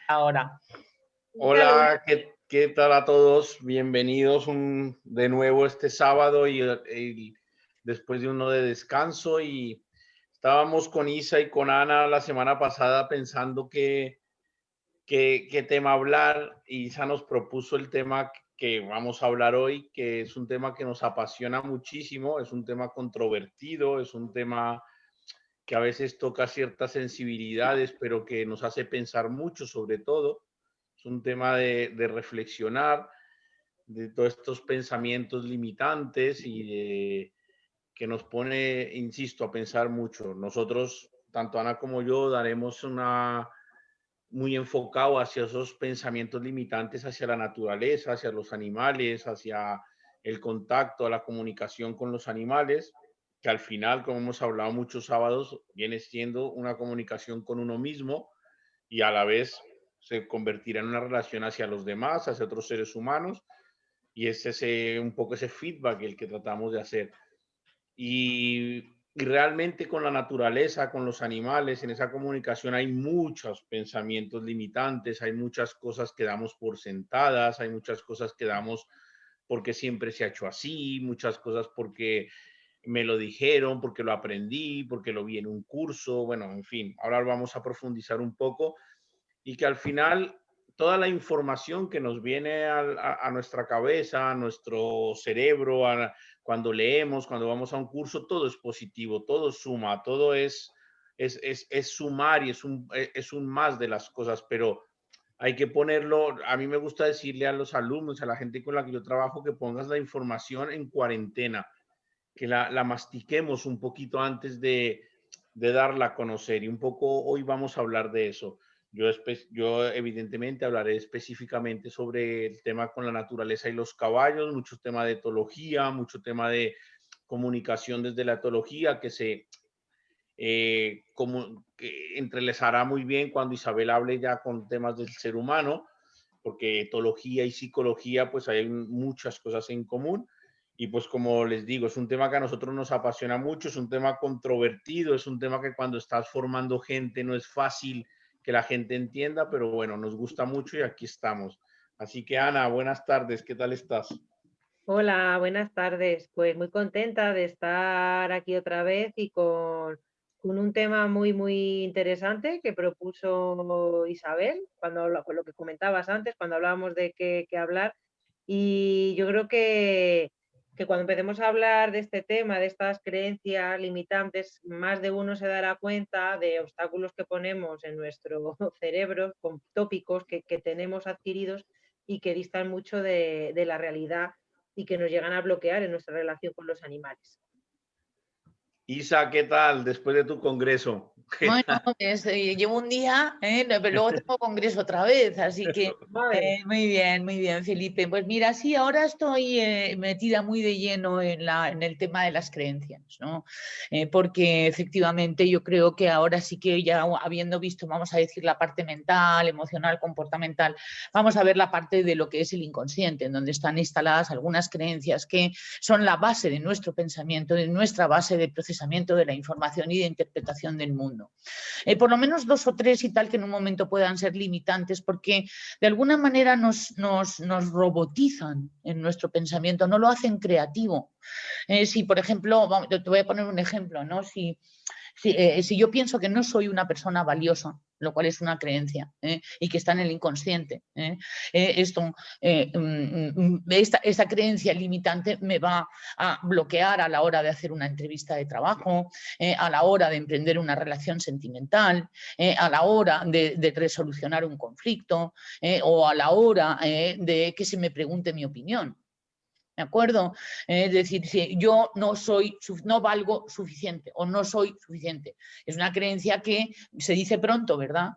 Ahora. Hola, ¿qué tal a todos? Bienvenidos de nuevo este sábado y después de uno de descanso. Y estábamos con Isa y con Ana la semana pasada pensando qué tema hablar. Isa nos propuso el tema que vamos a hablar hoy, que es un tema que nos apasiona muchísimo, es un tema controvertido, es un tema que a veces toca ciertas sensibilidades, pero que nos hace pensar mucho sobre todo. Es un tema de reflexionar de todos estos pensamientos limitantes que nos pone, insisto, a pensar mucho. Nosotros, tanto Ana como yo, daremos muy enfocado hacia esos pensamientos limitantes, hacia la naturaleza, hacia los animales, hacia el contacto, a la comunicación con los animales, que al final, como hemos hablado muchos sábados, viene siendo una comunicación con uno mismo y a la vez se convertirá en una relación hacia los demás, hacia otros seres humanos, y es un poco ese feedback el que tratamos de hacer. Y realmente con la naturaleza, con los animales, en esa comunicación hay muchos pensamientos limitantes, hay muchas cosas que damos por sentadas, hay muchas cosas que damos porque siempre se ha hecho así, muchas cosas porque me lo dijeron, porque lo aprendí, porque lo vi en un curso, bueno, en fin, ahora vamos a profundizar un poco y que al final toda la información que nos viene a nuestra cabeza, a nuestro cerebro, cuando leemos, cuando vamos a un curso, todo es positivo, todo suma, todo es sumar y es un más de las cosas, pero hay que ponerlo, a mí me gusta decirle a los alumnos, a la gente con la que yo trabajo, que pongas la información en cuarentena, que la mastiquemos un poquito antes de darla a conocer. Y un poco hoy vamos a hablar de eso. Yo evidentemente hablaré específicamente sobre el tema con la naturaleza y los caballos, mucho tema de etología, mucho tema de comunicación desde la etología que entrelazará muy bien cuando Isabel hable ya con temas del ser humano, porque etología y psicología pues hay muchas cosas en común. Y pues como les digo, es un tema que a nosotros nos apasiona mucho, es un tema controvertido, es un tema que cuando estás formando gente no es fácil que la gente entienda, pero bueno, nos gusta mucho y aquí estamos. Así que Ana, buenas tardes, ¿qué tal estás? Hola, buenas tardes. Pues muy contenta de estar aquí otra vez y con un tema muy, muy interesante que propuso Isabel, con lo que comentabas antes, cuando hablábamos de qué hablar. Y yo creo que cuando empecemos a hablar de este tema, de estas creencias limitantes, más de uno se dará cuenta de obstáculos que ponemos en nuestro cerebro, con tópicos que tenemos adquiridos y que distan mucho de la realidad y que nos llegan a bloquear en nuestra relación con los animales. Isa, ¿qué tal después de tu congreso? ¿Qué Bueno, tal? llevo un día, pero luego tengo congreso otra vez, así que Vale. muy bien, Felipe. Pues mira, sí, ahora estoy metida muy de lleno en el tema de las creencias, ¿no? Porque efectivamente yo creo que ahora sí que ya habiendo visto, vamos a decir, la parte mental, emocional, comportamental, vamos a ver la parte de lo que es el inconsciente, en donde están instaladas algunas creencias que son la base de nuestro pensamiento, de nuestra base de procesamiento de la información y de interpretación del mundo. Por lo menos 2 o 3 y tal que en un momento puedan ser limitantes porque de alguna manera nos robotizan en nuestro pensamiento, no lo hacen creativo. Si, por ejemplo, te voy a poner un ejemplo, ¿no? Si yo pienso que no soy una persona valiosa, lo cual es una creencia y que está en el inconsciente, esta creencia limitante me va a bloquear a la hora de hacer una entrevista de trabajo, a la hora de emprender una relación sentimental, a la hora de resolucionar un conflicto o a la hora de que se me pregunte mi opinión. ¿De acuerdo? Es decir, si yo no valgo suficiente o no soy suficiente. Es una creencia que se dice pronto, ¿verdad?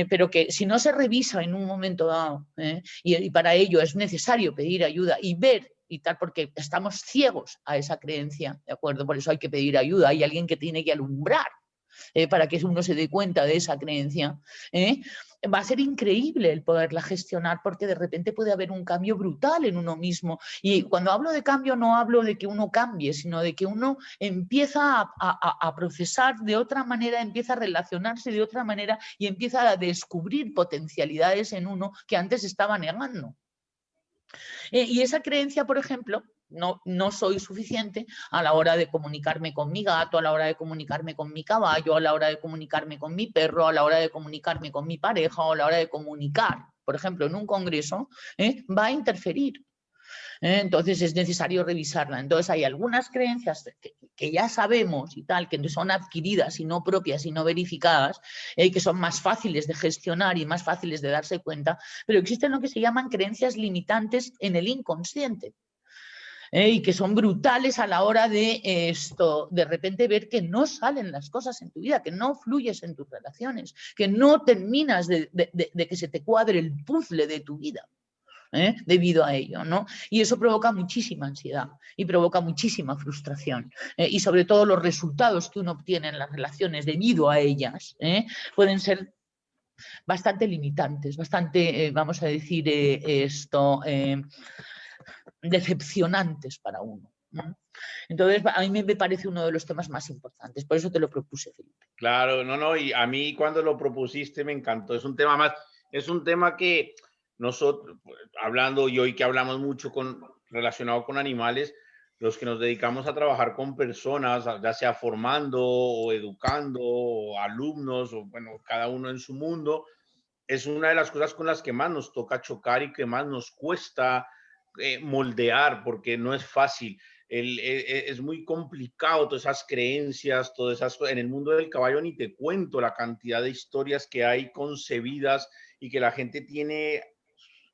Pero que si no se revisa en un momento dado, y para ello es necesario pedir ayuda y ver y tal, porque estamos ciegos a esa creencia, ¿de acuerdo? Por eso hay que pedir ayuda, hay alguien que tiene que alumbrar para que uno se dé cuenta de esa creencia, va a ser increíble el poderla gestionar, porque de repente puede haber un cambio brutal en uno mismo. Y cuando hablo de cambio no hablo de que uno cambie, sino de que uno empieza a procesar de otra manera, empieza a relacionarse de otra manera y empieza a descubrir potencialidades en uno que antes estaba negando. Y esa creencia, por ejemplo, no soy suficiente a la hora de comunicarme con mi gato, a la hora de comunicarme con mi caballo, a la hora de comunicarme con mi perro, a la hora de comunicarme con mi pareja o a la hora de comunicar, por ejemplo, en un congreso, va a interferir. Entonces es necesario revisarla. Entonces hay algunas creencias que ya sabemos y tal, que son adquiridas y no propias y no verificadas, que son más fáciles de gestionar y más fáciles de darse cuenta, pero existen lo que se llaman creencias limitantes en el inconsciente. Y que son brutales a la hora de de repente ver que no salen las cosas en tu vida, que no fluyes en tus relaciones, que no terminas de que se te cuadre el puzzle de tu vida. Debido a ello, ¿no? Y eso provoca muchísima ansiedad y provoca muchísima frustración, y sobre todo los resultados que uno obtiene en las relaciones debido a ellas pueden ser bastante limitantes, bastante, vamos a decir, decepcionantes para uno, ¿no? Entonces, a mí me parece uno de los temas más importantes, por eso te lo propuse, Felipe. Claro, no, y a mí cuando lo propusiste me encantó. Es un tema más, es un tema que nosotros, hablando y hoy que hablamos mucho relacionado con animales, los que nos dedicamos a trabajar con personas, ya sea formando o educando o alumnos, o bueno, cada uno en su mundo, es una de las cosas con las que más nos toca chocar y que más nos cuesta moldear, porque no es fácil. Es muy complicado todas esas creencias, todas esas en el mundo del caballo ni te cuento la cantidad de historias que hay concebidas y que la gente tiene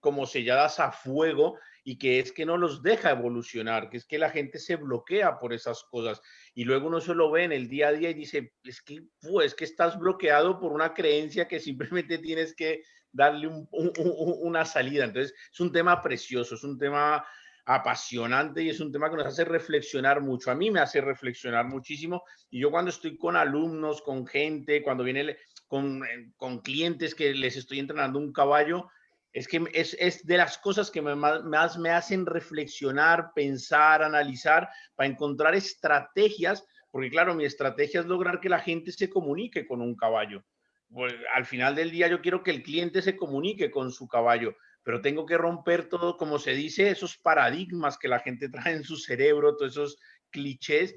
como selladas a fuego y que es que no los deja evolucionar, que es que la gente se bloquea por esas cosas y luego uno se lo ve en el día a día y dice, es que estás bloqueado por una creencia que simplemente tienes que darle una salida. Entonces es un tema precioso, es un tema apasionante y es un tema que nos hace reflexionar mucho. A mí me hace reflexionar muchísimo y yo cuando estoy con alumnos, con gente, cuando viene con clientes que les estoy entrenando un caballo, es que es de las cosas que más me hacen reflexionar, pensar, analizar, para encontrar estrategias, porque claro, mi estrategia es lograr que la gente se comunique con un caballo. Pues, al final del día yo quiero que el cliente se comunique con su caballo, pero tengo que romper todo, como se dice, esos paradigmas que la gente trae en su cerebro, todos esos clichés,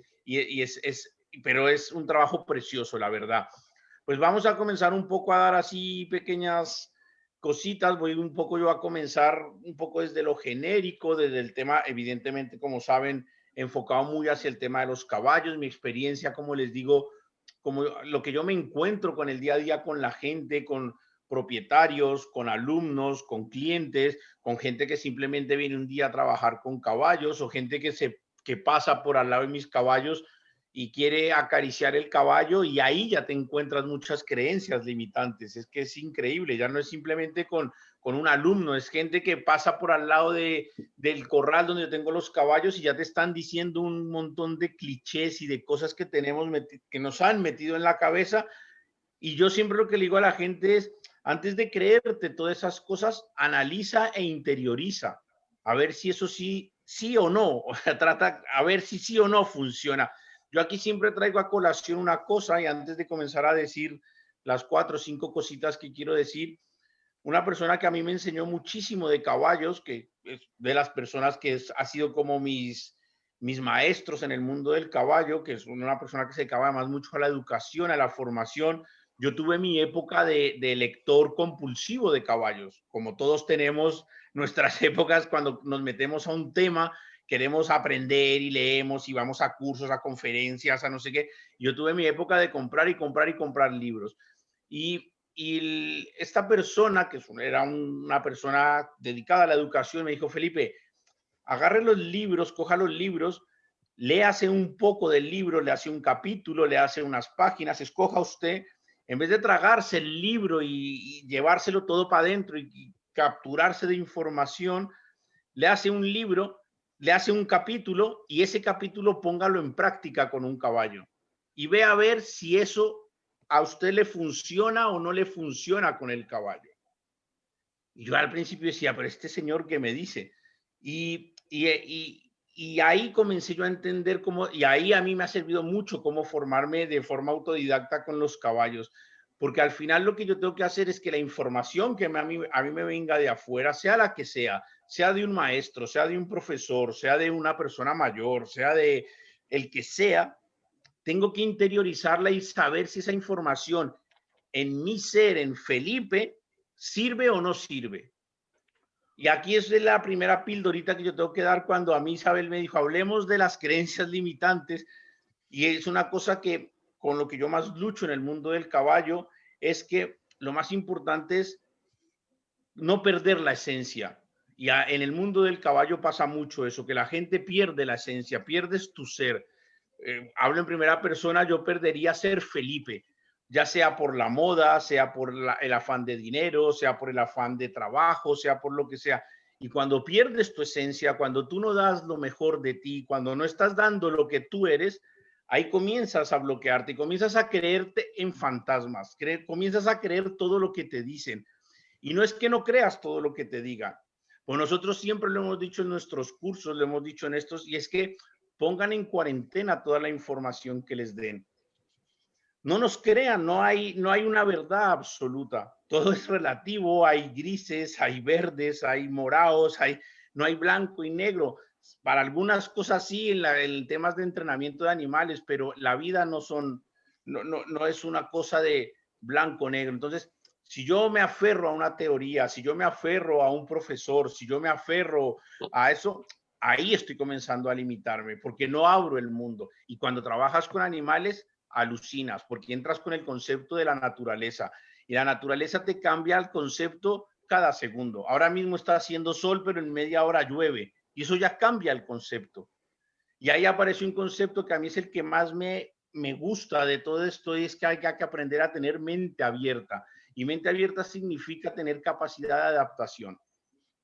pero es un trabajo precioso, la verdad. Pues vamos a comenzar un poco a dar así pequeñas cositas. Voy un poco yo a comenzar un poco desde lo genérico, desde el tema, evidentemente, como saben, enfocado muy hacia el tema de los caballos, mi experiencia, como les digo, como lo que yo me encuentro con el día a día con la gente, con propietarios, con alumnos, con clientes, con gente que simplemente viene un día a trabajar con caballos o gente que pasa por al lado de mis caballos y quiere acariciar el caballo y ahí ya te encuentras muchas creencias limitantes. Es que es increíble, ya no es simplemente con un alumno, es gente que pasa por al lado del corral donde yo tengo los caballos y ya te están diciendo un montón de clichés y de cosas que que nos han metido en la cabeza. Y yo siempre lo que le digo a la gente es, antes de creerte todas esas cosas, analiza e interioriza, a ver si eso sí o no, o sea, trata a ver si sí o no funciona. Yo aquí siempre traigo a colación una cosa y antes de comenzar a decir las 4 o 5 cositas que quiero decir, una persona que a mí me enseñó muchísimo de caballos, que es de las personas que ha sido como mis maestros en el mundo del caballo, que es una persona que se dedicaba además mucho a la educación, a la formación. Yo tuve mi época de lector compulsivo de caballos, como todos tenemos nuestras épocas cuando nos metemos a un tema, queremos aprender y leemos y vamos a cursos, a conferencias, a no sé qué. Yo tuve mi época de comprar y comprar y comprar libros. Y esta persona, que era una persona dedicada a la educación, me dijo, Felipe, agarre los libros, coja los libros, léase un poco del libro, le hace un capítulo, le hace unas páginas, escoja usted, en vez de tragarse el libro y llevárselo todo para adentro y capturarse de información, le hace un libro, le hace un capítulo y ese capítulo póngalo en práctica con un caballo y ve a ver si eso a usted le funciona o no le funciona con el caballo. Y yo al principio decía, pero este señor, ¿qué me dice? Y ahí comencé yo a entender cómo, y ahí a mí me ha servido mucho cómo formarme de forma autodidacta con los caballos, porque al final lo que yo tengo que hacer es que la información que a mí me venga de afuera, sea la que sea de un maestro, sea de un profesor, sea de una persona mayor, sea de el que sea, tengo que interiorizarla y saber si esa información en mi ser, en Felipe, sirve o no sirve. Y aquí es la primera pildorita que yo tengo que dar cuando a mí Isabel me dijo, hablemos de las creencias limitantes. Y es una cosa que con lo que yo más lucho en el mundo del caballo es que lo más importante es no perder la esencia. Y en el mundo del caballo pasa mucho eso, que la gente pierde la esencia, pierdes tu ser. Hablo en primera persona, yo perdería ser Felipe, ya sea por la moda, sea por el afán de dinero, sea por el afán de trabajo, sea por lo que sea. Y cuando pierdes tu esencia, cuando tú no das lo mejor de ti, cuando no estás dando lo que tú eres, ahí comienzas a bloquearte y comienzas a creerte en fantasmas, comienzas a creer todo lo que te dicen. Y no es que no creas todo lo que te digan. Pues nosotros siempre lo hemos dicho en nuestros cursos, lo hemos dicho en estos, y es que pongan en cuarentena toda la información que les den. No nos crean, no hay una verdad absoluta. Todo es relativo, hay grises, hay verdes, hay morados, no hay blanco y negro. Para algunas cosas sí, en temas de entrenamiento de animales, pero la vida no es una cosa de blanco o negro. Entonces, si yo me aferro a una teoría, si yo me aferro a un profesor, si yo me aferro a eso, ahí estoy comenzando a limitarme, porque no abro el mundo. Y cuando trabajas con animales, alucinas, porque entras con el concepto de la naturaleza. Y la naturaleza te cambia el concepto cada segundo. Ahora mismo está haciendo sol, pero en media hora llueve. Y eso ya cambia el concepto. Y ahí aparece un concepto que a mí es el que más me gusta de todo esto, y es que hay que aprender a tener mente abierta. Y mente abierta significa tener capacidad de adaptación,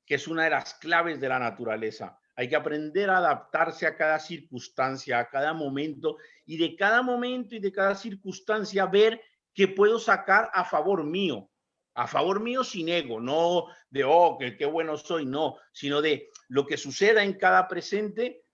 que es una de las claves de la naturaleza. Hay que aprender a adaptarse a cada circunstancia, a cada momento, y de cada momento y de cada circunstancia ver qué puedo sacar a favor mío sin ego, no de, oh, qué bueno soy, no, sino de lo que suceda en cada presente.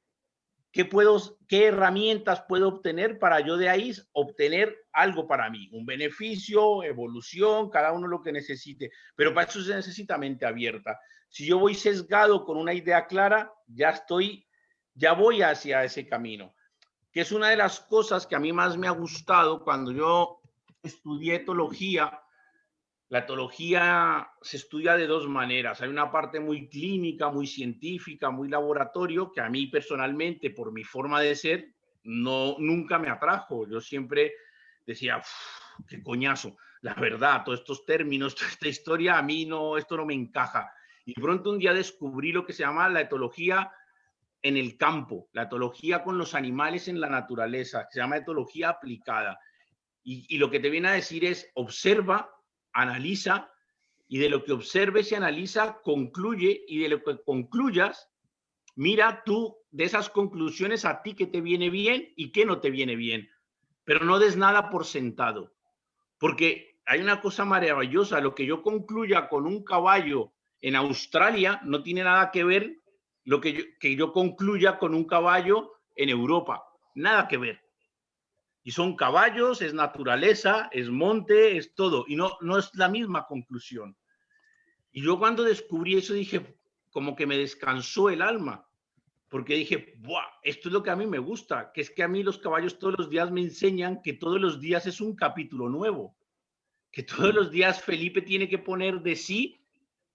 ¿Qué herramientas puedo obtener para yo de ahí obtener algo para mí? Un beneficio, evolución, cada uno lo que necesite. Pero para eso se necesita mente abierta. Si yo voy sesgado con una idea clara, ya voy hacia ese camino. Que es una de las cosas que a mí más me ha gustado cuando yo estudié etología. La etología se estudia de dos maneras. Hay una parte muy clínica, muy científica, muy laboratorio, que a mí personalmente, por mi forma de ser, nunca me atrajo. Yo siempre decía, qué coñazo, la verdad, todos estos términos, toda esta historia, a mí esto no me encaja. Y pronto un día descubrí lo que se llama la etología en el campo, la etología con los animales en la naturaleza, que se llama etología aplicada. Y lo que te viene a decir es, observa, analiza, y de lo que observes y analiza, concluye, y de lo que concluyas, mira tú de esas conclusiones a ti qué te viene bien y qué no te viene bien. Pero no des nada por sentado, porque hay una cosa maravillosa, lo que yo concluya con un caballo en Australia no tiene nada que ver lo que yo concluya con un caballo en Europa, nada que ver. Y son caballos, es naturaleza, es monte, es todo. Y no es la misma conclusión. Y yo cuando descubrí eso dije, como que me descansó el alma. Porque dije, ¡buah! Esto es lo que a mí me gusta. Que es que a mí los caballos todos los días me enseñan que todos los días es un capítulo nuevo. Que todos los días Felipe tiene que poner de sí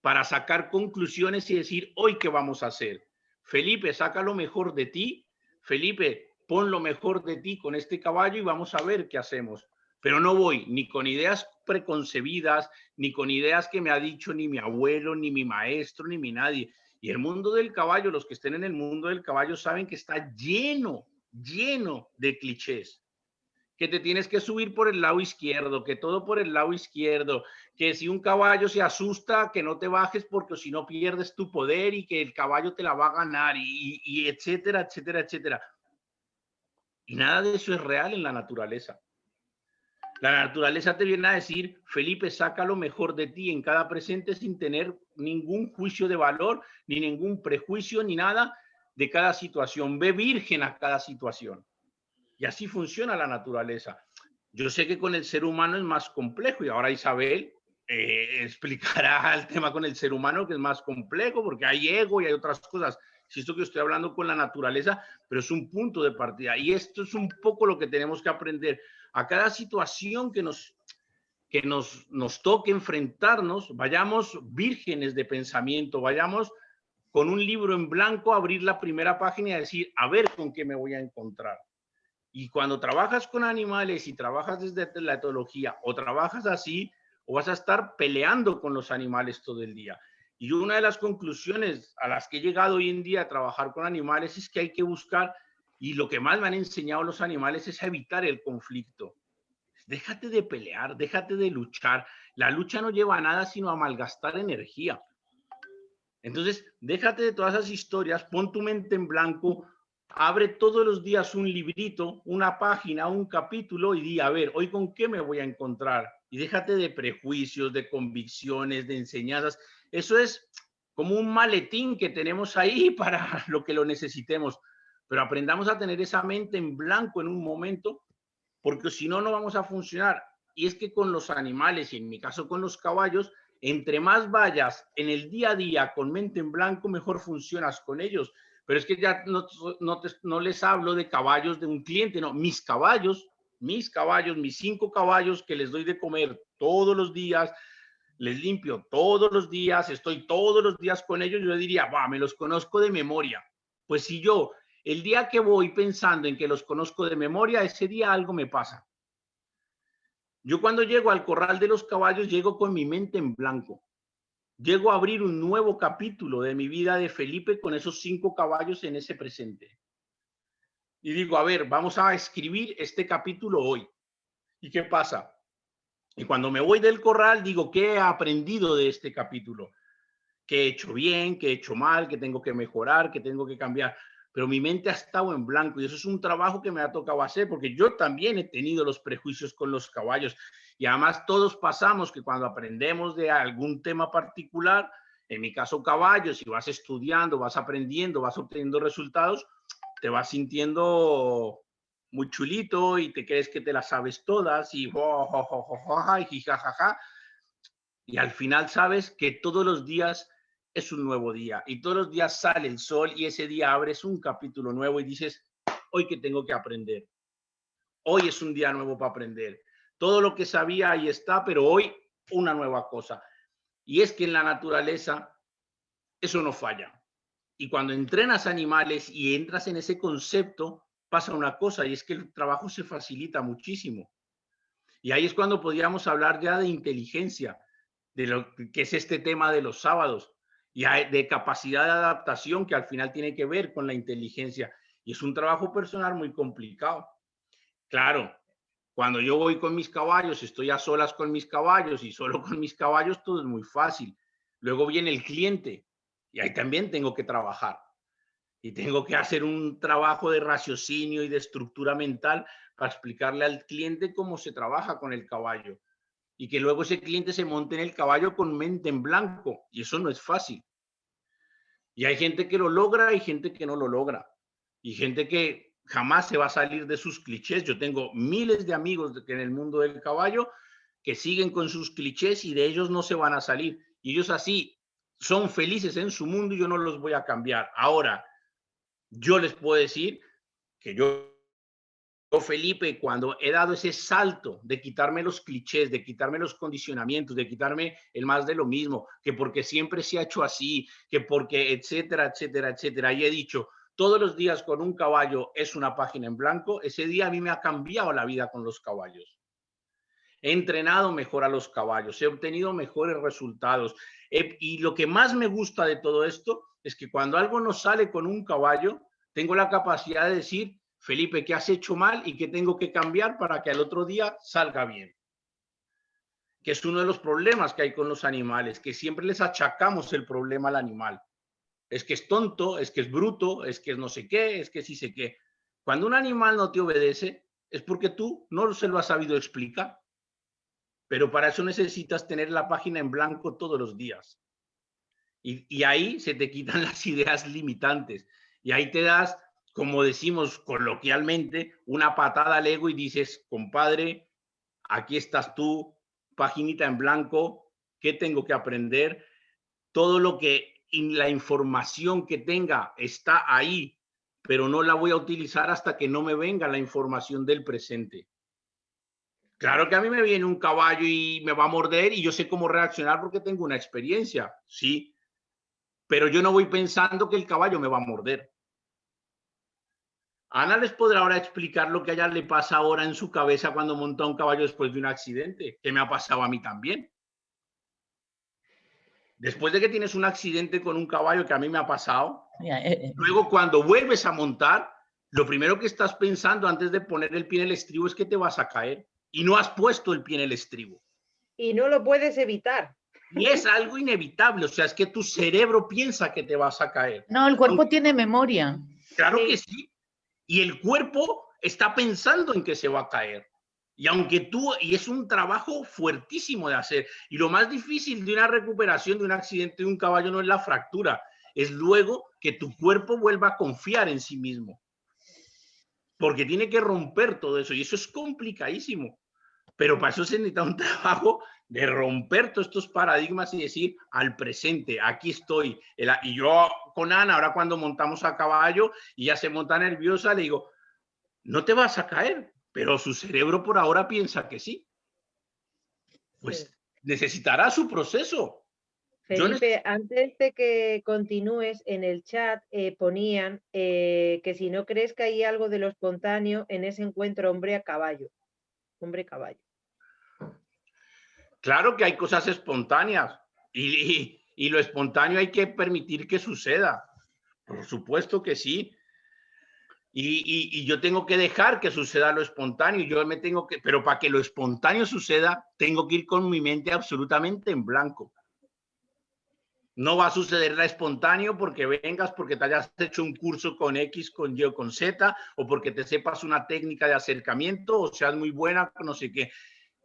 para sacar conclusiones y decir, hoy qué vamos a hacer. Felipe, saca lo mejor de ti. Felipe, pon lo mejor de ti con este caballo y vamos a ver qué hacemos. Pero no voy ni con ideas preconcebidas, ni con ideas que me ha dicho ni mi abuelo, ni mi maestro, ni mi nadie. Y el mundo del caballo, los que estén en el mundo del caballo saben que está lleno de clichés. Que te tienes que subir por el lado izquierdo, que todo por el lado izquierdo, que si un caballo se asusta, que no te bajes porque si no pierdes tu poder y que el caballo te la va a ganar y etcétera, etcétera, etcétera. Y nada de eso es real en la naturaleza. La naturaleza te viene a decir, Felipe, saca lo mejor de ti en cada presente sin tener ningún juicio de valor, ni ningún prejuicio, ni nada de cada situación. Ve virgen a cada situación. Y así funciona la naturaleza. Yo sé que con el ser humano es más complejo y ahora Isabel explicará el tema con el ser humano, que es más complejo porque hay ego y hay otras cosas. Si esto que estoy hablando con la naturaleza, pero es un punto de partida. Y esto es un poco lo que tenemos que aprender. A cada situación que nos toque enfrentarnos, vayamos vírgenes de pensamiento, vayamos con un libro en blanco, abrir la primera página y decir, a ver con qué me voy a encontrar. Y cuando trabajas con animales y trabajas desde la etología o trabajas así, o vas a estar peleando con los animales todo el día. Y una de las conclusiones a las que he llegado hoy en día a trabajar con animales es que hay que buscar, y lo que más me han enseñado los animales es evitar el conflicto. Déjate de pelear, déjate de luchar. La lucha no lleva a nada sino a malgastar energía. Entonces, déjate de todas esas historias, pon tu mente en blanco, abre todos los días un librito, una página, un capítulo y di, a ver, hoy con qué me voy a encontrar. Y déjate de prejuicios, de convicciones, de enseñanzas. Eso es como un maletín que tenemos ahí para lo que lo necesitemos. Pero aprendamos a tener esa mente en blanco en un momento, porque si no, no vamos a funcionar. Y es que con los animales, y en mi caso con los caballos, entre más vayas en el día a día con mente en blanco, mejor funcionas con ellos. Pero es que ya no les hablo de caballos de un cliente, no, mis caballos, mis 5 caballos que les doy de comer todos los días, les limpio todos los días, estoy todos los días con ellos, yo diría, va, me los conozco de memoria. Pues si yo, el día que voy pensando en que los conozco de memoria, ese día algo me pasa. Yo cuando llego al corral de los caballos, llego con mi mente en blanco. Llego a abrir un nuevo capítulo de mi vida de Felipe con esos 5 caballos en ese presente. Y digo, a ver, vamos a escribir este capítulo hoy. ¿Y qué pasa? Y cuando me voy del corral, digo, ¿qué he aprendido de este capítulo? ¿Qué he hecho bien? ¿Qué he hecho mal? ¿Qué tengo que mejorar? ¿Qué tengo que cambiar? Pero mi mente ha estado en blanco y eso es un trabajo que me ha tocado hacer porque yo también he tenido los prejuicios con los caballos y además todos pasamos que cuando aprendemos de algún tema particular, en mi caso caballos, si vas estudiando, vas aprendiendo, vas obteniendo resultados, te vas sintiendo muy chulito y te crees que te las sabes todas y jajaja, y al final sabes que todos los días es un nuevo día y todos los días sale el sol y ese día abres un capítulo nuevo y dices, hoy que tengo que aprender. Hoy es un día nuevo para aprender. Todo lo que sabía ahí está, pero hoy una nueva cosa. Y es que en la naturaleza eso no falla. Y cuando entrenas animales y entras en ese concepto, pasa una cosa y es que el trabajo se facilita muchísimo. Y ahí es cuando podríamos hablar ya de inteligencia, de lo que es este tema de los sábados, y de capacidad de adaptación que al final tiene que ver con la inteligencia. Y es un trabajo personal muy complicado. Claro, cuando yo voy con mis caballos, estoy a solas con mis caballos y solo con mis caballos, todo es muy fácil. Luego viene el cliente y ahí también tengo que trabajar. Y tengo que hacer un trabajo de raciocinio y de estructura mental para explicarle al cliente cómo se trabaja con el caballo. Y que luego ese cliente se monte en el caballo con mente en blanco. Y eso no es fácil. Y hay gente que lo logra y gente que no lo logra. Y gente que jamás se va a salir de sus clichés. Yo tengo miles de amigos en el mundo del caballo que siguen con sus clichés y de ellos no se van a salir. Y ellos así son felices en su mundo y yo no los voy a cambiar. Ahora, yo les puedo decir que yo, Felipe, cuando he dado ese salto de quitarme los clichés, de quitarme los condicionamientos, de quitarme el más de lo mismo, que porque siempre se ha hecho así, que porque etcétera, etcétera, etcétera, y he dicho, todos los días con un caballo es una página en blanco, ese día a mí me ha cambiado la vida con los caballos. He entrenado mejor a los caballos, he obtenido mejores resultados. Y lo que más me gusta de todo esto es que cuando algo no sale con un caballo, tengo la capacidad de decir, Felipe, ¿qué has hecho mal y qué tengo que cambiar para que al otro día salga bien? Que es uno de los problemas que hay con los animales, que siempre les achacamos el problema al animal. Es que es tonto, es que es bruto, es que es no sé qué, es que sí sé qué. Cuando un animal no te obedece, es porque tú no se lo has sabido explicar. pero para eso necesitas tener la página en blanco todos los días. Y ahí se te quitan las ideas limitantes. Y ahí te das, como decimos coloquialmente, una patada al ego y dices, compadre, aquí estás tú, paginita en blanco, ¿qué tengo que aprender? Todo lo que la información que tenga está ahí, pero no la voy a utilizar hasta que no me venga la información del presente. Claro que a mí me viene un caballo y me va a morder y yo sé cómo reaccionar porque tengo una experiencia, sí, pero yo no voy pensando que el caballo me va a morder. Ana les podrá ahora explicar lo que a ella le pasa ahora en su cabeza cuando monta un caballo después de un accidente, que me ha pasado a mí también. Después de que tienes un accidente con un caballo, que a mí me ha pasado, luego cuando vuelves a montar, lo primero que estás pensando antes de poner el pie en el estribo es que te vas a caer y no has puesto el pie en el estribo. Y no lo puedes evitar. Y es algo inevitable, o sea, es que tu cerebro piensa que te vas a caer. No, el cuerpo tiene memoria. Claro que sí. Y el cuerpo está pensando en que se va a caer. Y aunque y es un trabajo fuertísimo de hacer. Y lo más difícil de una recuperación de un accidente de un caballo no es la fractura, es luego que tu cuerpo vuelva a confiar en sí mismo. Porque tiene que romper todo eso y eso es complicadísimo. Pero para eso se necesita un trabajo de romper todos estos paradigmas y decir al presente, aquí estoy. Y yo con Ana, ahora cuando montamos a caballo y ya se monta nerviosa, le digo, no te vas a caer, pero su cerebro por ahora piensa que sí. Pues sí, necesitará su proceso. Felipe, antes de que continúes, en el chat ponían que si no crees que hay algo de lo espontáneo en ese encuentro hombre a caballo. Hombre-caballo. Claro que hay cosas espontáneas y lo espontáneo hay que permitir que suceda. Por supuesto que sí. Y yo tengo que dejar que suceda lo espontáneo. Yo me tengo que, pero para que lo espontáneo suceda, tengo que ir con mi mente absolutamente en blanco. No va a suceder la espontáneo porque vengas, porque te hayas hecho un curso con X, con Y o con Z, o porque te sepas una técnica de acercamiento, o seas muy buena, no sé qué.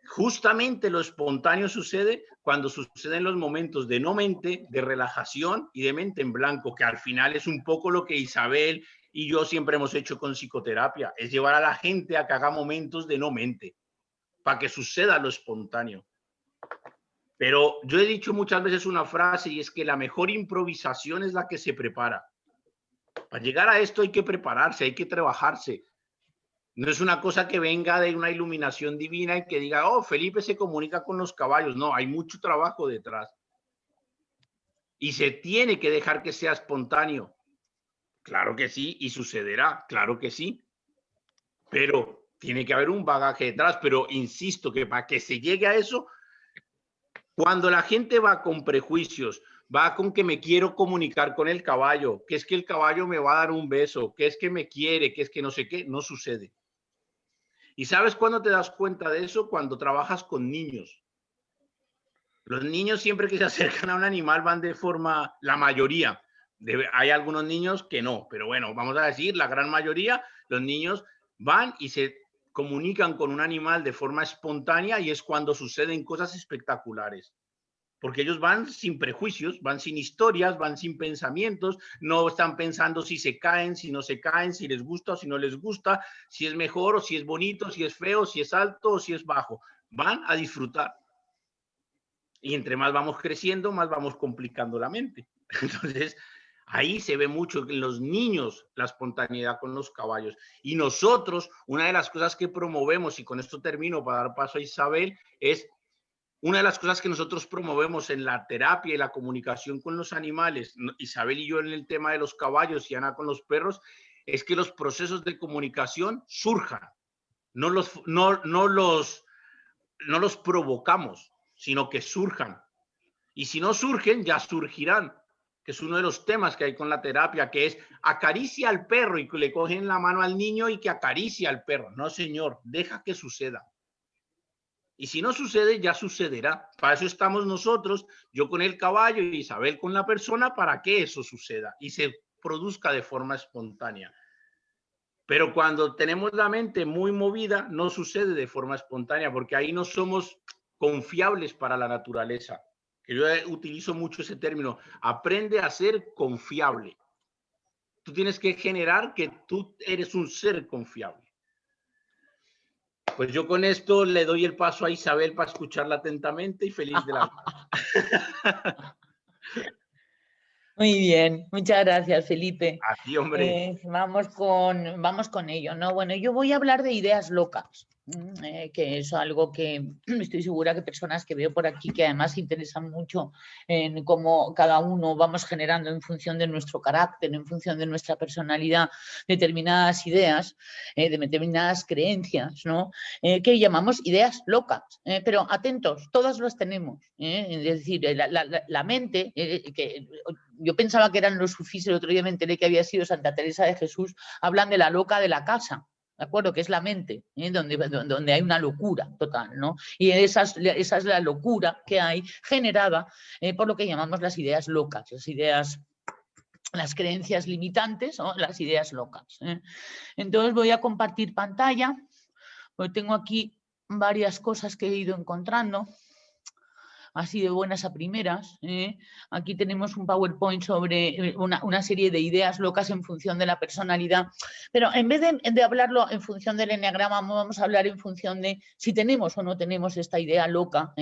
Justamente lo espontáneo sucede cuando suceden los momentos de no mente, de relajación y de mente en blanco, que al final es un poco lo que Isabel y yo siempre hemos hecho con psicoterapia, es llevar a la gente a que haga momentos de no mente, para que suceda lo espontáneo. Pero yo he dicho muchas veces una frase y es que la mejor improvisación es la que se prepara. Para llegar a esto hay que prepararse, hay que trabajarse. No es una cosa que venga de una iluminación divina y que diga, oh, Felipe se comunica con los caballos. No, hay mucho trabajo detrás. Y se tiene que dejar que sea espontáneo. Claro que sí, y sucederá, claro que sí. Pero tiene que haber un bagaje detrás. Pero insisto que para que se llegue a eso, cuando la gente va con prejuicios, va con que me quiero comunicar con el caballo, que es que el caballo me va a dar un beso, que es que me quiere, que es que no sé qué, no sucede. ¿Y sabes cuándo te das cuenta de eso? Cuando trabajas con niños. Los niños siempre que se acercan a un animal van de forma, la mayoría, hay algunos niños que no, pero bueno, vamos a decir, la gran mayoría, los niños van y se comunican con un animal de forma espontánea y es cuando suceden cosas espectaculares. Porque ellos van sin prejuicios, van sin historias, van sin pensamientos, no están pensando si se caen, si no se caen, si les gusta o si no les gusta, si es mejor o si es bonito, si es feo, si es alto o si es bajo. Van a disfrutar. Y entre más vamos creciendo, más vamos complicando la mente. Entonces, ahí se ve mucho en los niños la espontaneidad con los caballos. Y nosotros, una de las cosas que promovemos, y con esto termino para dar paso a Isabel, es una de las cosas que nosotros promovemos en la terapia y la comunicación con los animales, Isabel y yo en el tema de los caballos y Ana con los perros, es que los procesos de comunicación surjan, no los provocamos, sino que surjan. Y si no surgen, ya surgirán, que es uno de los temas que hay con la terapia, que es acaricia al perro y que le cogen la mano al niño y que acaricia al perro. No, señor, deja que suceda. Y si no sucede, ya sucederá. Para eso estamos nosotros, yo con el caballo y Isabel con la persona, para que eso suceda y se produzca de forma espontánea. Pero cuando tenemos la mente muy movida, no sucede de forma espontánea, porque ahí no somos confiables para la naturaleza. Que yo utilizo mucho ese término. Aprende a ser confiable. Tú tienes que generar que tú eres un ser confiable. Pues yo con esto le doy el paso a Isabel para escucharla atentamente y feliz de la vida. Muy bien, muchas gracias, Felipe. A ti, hombre. Vamos con ello, ¿no? Bueno, yo voy a hablar de ideas locas, que es algo que estoy segura que personas que veo por aquí que además se interesan mucho en cómo cada uno vamos generando en función de nuestro carácter, en función de nuestra personalidad, determinadas ideas, de determinadas creencias, ¿no? Que llamamos ideas locas. Pero atentos, todas las tenemos. Es decir, la mente, que yo pensaba que eran los sufís, el otro día me enteré que había sido Santa Teresa de Jesús, hablan de la loca de la casa, ¿de acuerdo? Que es la mente, donde hay una locura total, ¿no? Y esa es la locura que hay generada por lo que llamamos las ideas locas, las creencias limitantes o las ideas locas. Entonces voy a compartir pantalla, porque tengo aquí varias cosas que he ido encontrando. Así de buenas a primeras. Aquí tenemos un PowerPoint sobre una serie de ideas locas en función de la personalidad, pero en vez de hablarlo en función del eneagrama, vamos a hablar en función de si tenemos o no tenemos esta idea loca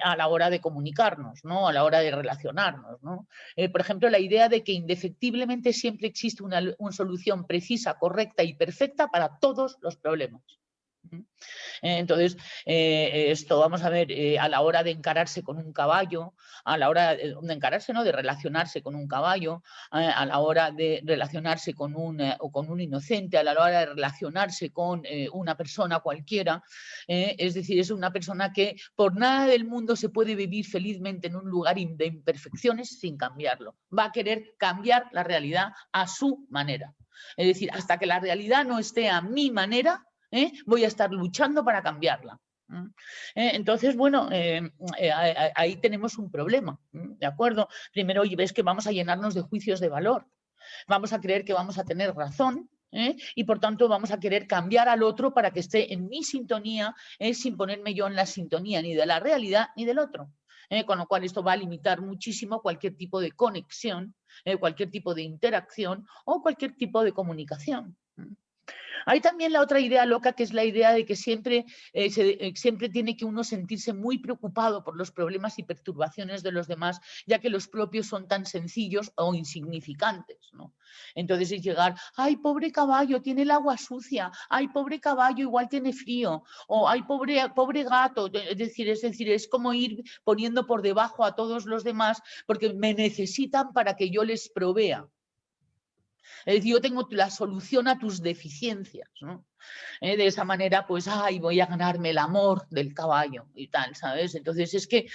a la hora de comunicarnos, ¿no? A la hora de relacionarnos, ¿no? Por ejemplo, la idea de que indefectiblemente siempre existe una solución precisa, correcta y perfecta para todos los problemas. Entonces, esto vamos a ver a la hora de encararse con un caballo, a la hora de encararse, ¿no? De relacionarse con un caballo, a la hora de relacionarse con un inocente, a la hora de relacionarse con una persona cualquiera. Es decir, es una persona que por nada del mundo se puede vivir felizmente en un lugar de imperfecciones sin cambiarlo. Va a querer cambiar la realidad a su manera. Es decir, hasta que la realidad no esté a mi manera, voy a estar luchando para cambiarla. Entonces, bueno, ahí tenemos un problema, ¿de acuerdo? Primero, ves que vamos a llenarnos de juicios de valor. Vamos a creer que vamos a tener razón, y por tanto vamos a querer cambiar al otro para que esté en mi sintonía, sin ponerme yo en la sintonía ni de la realidad ni del otro. Con lo cual esto va a limitar muchísimo cualquier tipo de conexión, cualquier tipo de interacción o cualquier tipo de comunicación. Hay también la otra idea loca, que es la idea de que siempre tiene que uno sentirse muy preocupado por los problemas y perturbaciones de los demás, ya que los propios son tan sencillos o insignificantes, ¿no? Entonces es llegar, ay, pobre caballo, tiene el agua sucia, ay, pobre caballo, igual tiene frío, o ay, pobre gato. Es decir, es como ir poniendo por debajo a todos los demás porque me necesitan para que yo les provea. Es decir, yo tengo la solución a tus deficiencias, ¿no? De esa manera, pues, ay, voy a ganarme el amor del caballo y tal, ¿sabes? Entonces, es que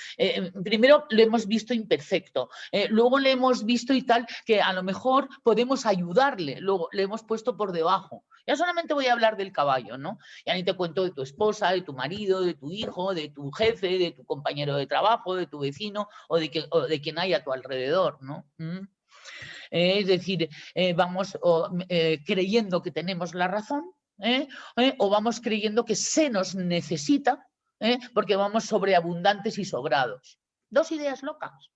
primero lo hemos visto imperfecto, luego le hemos visto y tal, que a lo mejor podemos ayudarle, luego le hemos puesto por debajo. Ya solamente voy a hablar del caballo, ¿no? Ya ni te cuento de tu esposa, de tu marido, de tu hijo, de tu jefe, de tu compañero de trabajo, de tu vecino o de quien hay a tu alrededor, ¿no? Es decir, vamos creyendo que tenemos la razón, o vamos creyendo que se nos necesita, porque vamos sobreabundantes y sobrados. Dos ideas locas.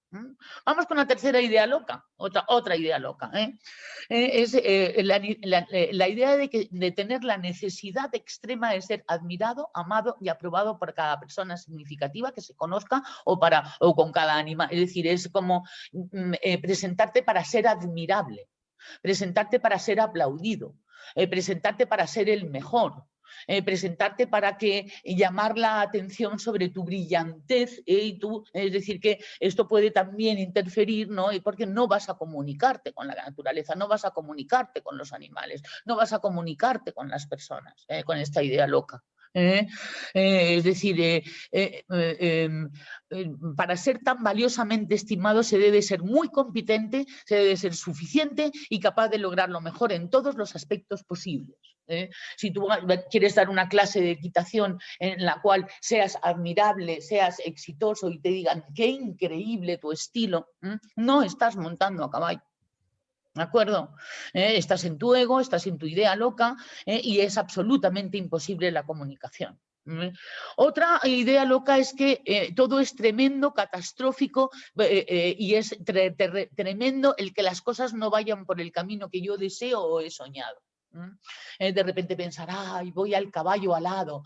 Vamos con la tercera idea loca, otra idea loca. Es la idea de tener la necesidad extrema de ser admirado, amado y aprobado por cada persona significativa que se conozca o con cada animal. Es decir, es como presentarte para ser admirable, presentarte para ser aplaudido, presentarte para ser el mejor. Presentarte para llamar la atención sobre tu brillantez, es decir, que esto puede también interferir, ¿no? Porque no vas a comunicarte con la naturaleza, no vas a comunicarte con los animales, no vas a comunicarte con las personas, con esta idea loca. Es decir, para ser tan valiosamente estimado se debe ser muy competente, se debe ser suficiente y capaz de lograr lo mejor en todos los aspectos posibles. Si tú quieres dar una clase de equitación en la cual seas admirable, seas exitoso y te digan qué increíble tu estilo, no estás montando a caballo. ¿De acuerdo? Estás en tu ego, estás en tu idea loca, y es absolutamente imposible la comunicación. Otra idea loca es que todo es tremendo, catastrófico y es tremendo el que las cosas no vayan por el camino que yo deseo o he soñado. De repente pensar, ay, voy al caballo alado,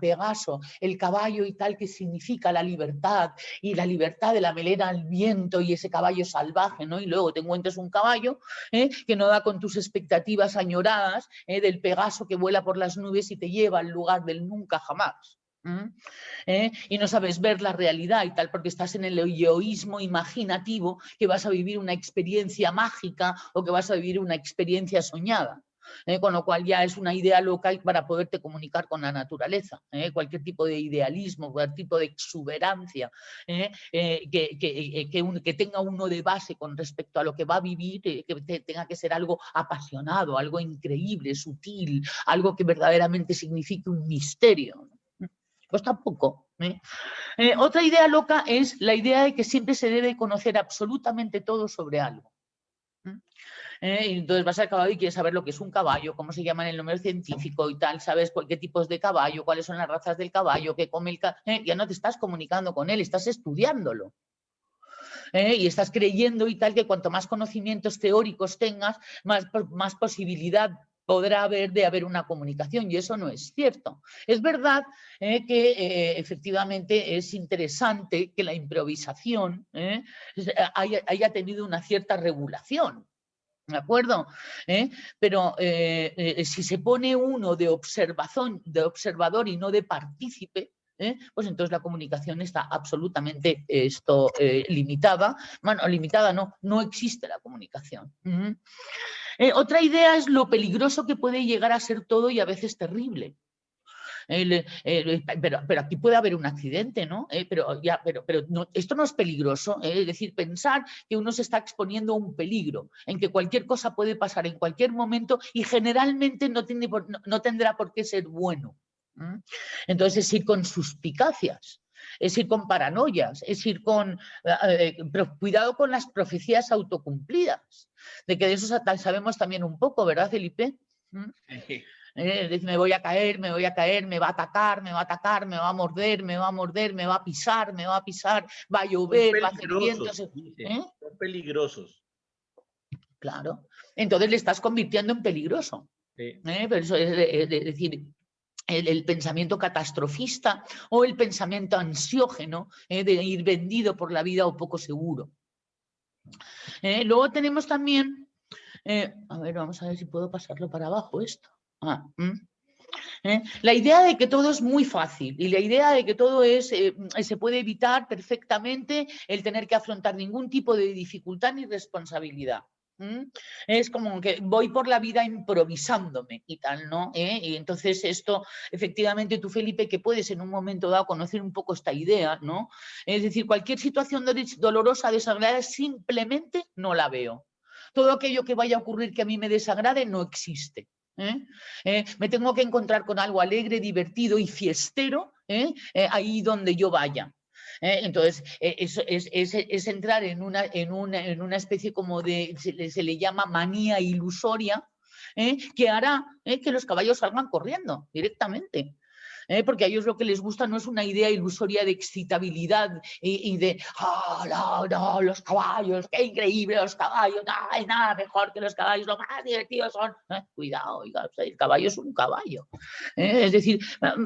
Pegaso, el caballo y tal, que significa la libertad, y la libertad de la melena al viento y ese caballo salvaje, ¿no? Y luego te encuentras un caballo que no da con tus expectativas añoradas del Pegaso que vuela por las nubes y te lleva al lugar del nunca jamás. Y no sabes ver la realidad y tal, porque estás en el egoísmo imaginativo que vas a vivir una experiencia mágica o que vas a vivir una experiencia soñada. Con lo cual ya es una idea loca para poderte comunicar con la naturaleza. Cualquier tipo de idealismo, cualquier tipo de exuberancia que tenga uno de base con respecto a lo que va a vivir, que tenga que ser algo apasionado, algo increíble, sutil, algo que verdaderamente signifique un misterio. Pues tampoco. Otra idea loca es la idea de que siempre se debe conocer absolutamente todo sobre algo. Y entonces vas al caballo y quieres saber lo que es un caballo, cómo se llama en el número científico y tal, sabes qué tipos de caballo, cuáles son las razas del caballo, qué come el caballo. Ya no te estás comunicando con él, estás estudiándolo. Y estás creyendo y tal que cuanto más conocimientos teóricos tengas, más posibilidad podrá haber de haber una comunicación, y eso no es cierto. Es verdad que efectivamente es interesante que la improvisación haya tenido una cierta regulación. ¿De acuerdo? Pero si se pone uno de observador y no de partícipe, pues entonces la comunicación está absolutamente limitada. Bueno, limitada no existe la comunicación. Otra idea es lo peligroso que puede llegar a ser todo y a veces terrible. Pero aquí puede haber un accidente, ¿no? Pero no, esto no es peligroso, es decir, pensar que uno se está exponiendo a un peligro, en que cualquier cosa puede pasar en cualquier momento y generalmente no tendrá por qué ser bueno. Entonces es ir con suspicacias, es ir con paranoias, es ir con cuidado con las profecías autocumplidas, de que de eso sabemos también un poco, ¿verdad, Felipe? Sí. Es decir, me voy a caer, me va a atacar, me va a morder, me va a pisar, va a llover, va a hacer viento. Son peligrosos. Claro. Entonces le estás convirtiendo en peligroso. Sí. Pero eso es decir, el pensamiento catastrofista o el pensamiento ansiógeno de ir vendido por la vida o poco seguro. Luego tenemos también, a ver, vamos a ver si puedo pasarlo para abajo esto. La idea de que todo es muy fácil y la idea de que todo se puede evitar perfectamente el tener que afrontar ningún tipo de dificultad ni responsabilidad. Es como que voy por la vida improvisándome y tal, ¿no? Y entonces esto, efectivamente tú, Felipe, que puedes en un momento dado conocer un poco esta idea, ¿no? Es decir, cualquier situación dolorosa, desagradable, simplemente no la veo. Todo aquello que vaya a ocurrir que a mí me desagrade no existe. Me tengo que encontrar con algo alegre, divertido y fiestero ahí donde yo vaya. Entonces, eso es entrar en una especie como de, se le llama manía ilusoria, que hará que los caballos salgan corriendo directamente. Porque a ellos lo que les gusta no es una idea ilusoria de excitabilidad y de, no, los caballos, qué increíble los caballos, no hay nada mejor que los caballos, lo más divertidos son. Cuidado, oiga, el caballo es un caballo. Es decir,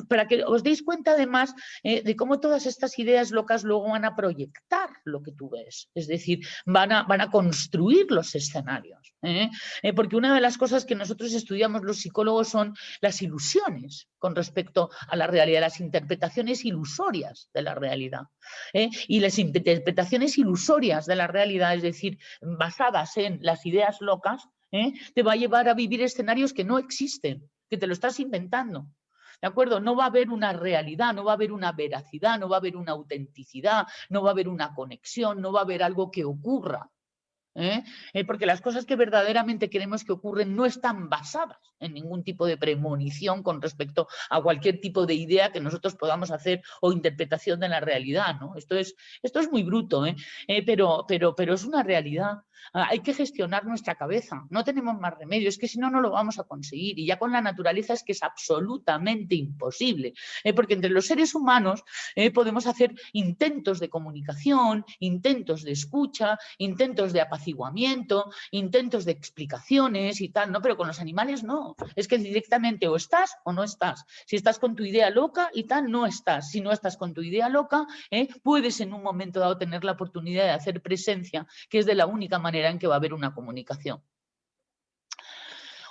para que os deis cuenta además de cómo todas estas ideas locas luego van a proyectar lo que tú ves, es decir, van a construir los escenarios. Porque una de las cosas que nosotros estudiamos los psicólogos son las ilusiones con respecto a la realidad, las interpretaciones ilusorias de la realidad. Y las interpretaciones ilusorias de la realidad, es decir, basadas en las ideas locas, te va a llevar a vivir escenarios que no existen, que te lo estás inventando. ¿De acuerdo? No va a haber una realidad, no va a haber una veracidad, no va a haber una autenticidad, no va a haber una conexión, no va a haber algo que ocurra. Porque las cosas que verdaderamente queremos que ocurren no están basadas en ningún tipo de premonición con respecto a cualquier tipo de idea que nosotros podamos hacer o interpretación de la realidad, ¿no? Esto es muy bruto, pero es una realidad. Hay que gestionar nuestra cabeza, no tenemos más remedio, es que si no, no lo vamos a conseguir. Y ya con la naturaleza es que es absolutamente imposible, porque entre los seres humanos podemos hacer intentos de comunicación, intentos de escucha, intentos de apaciguamiento, intentos de explicaciones y tal, ¿no? Pero con los animales no, es que directamente o estás o no estás. Si estás con tu idea loca y tal, no estás. Si no estás con tu idea loca, puedes en un momento dado tener la oportunidad de hacer presencia, que es de la única manera en que va a haber una comunicación.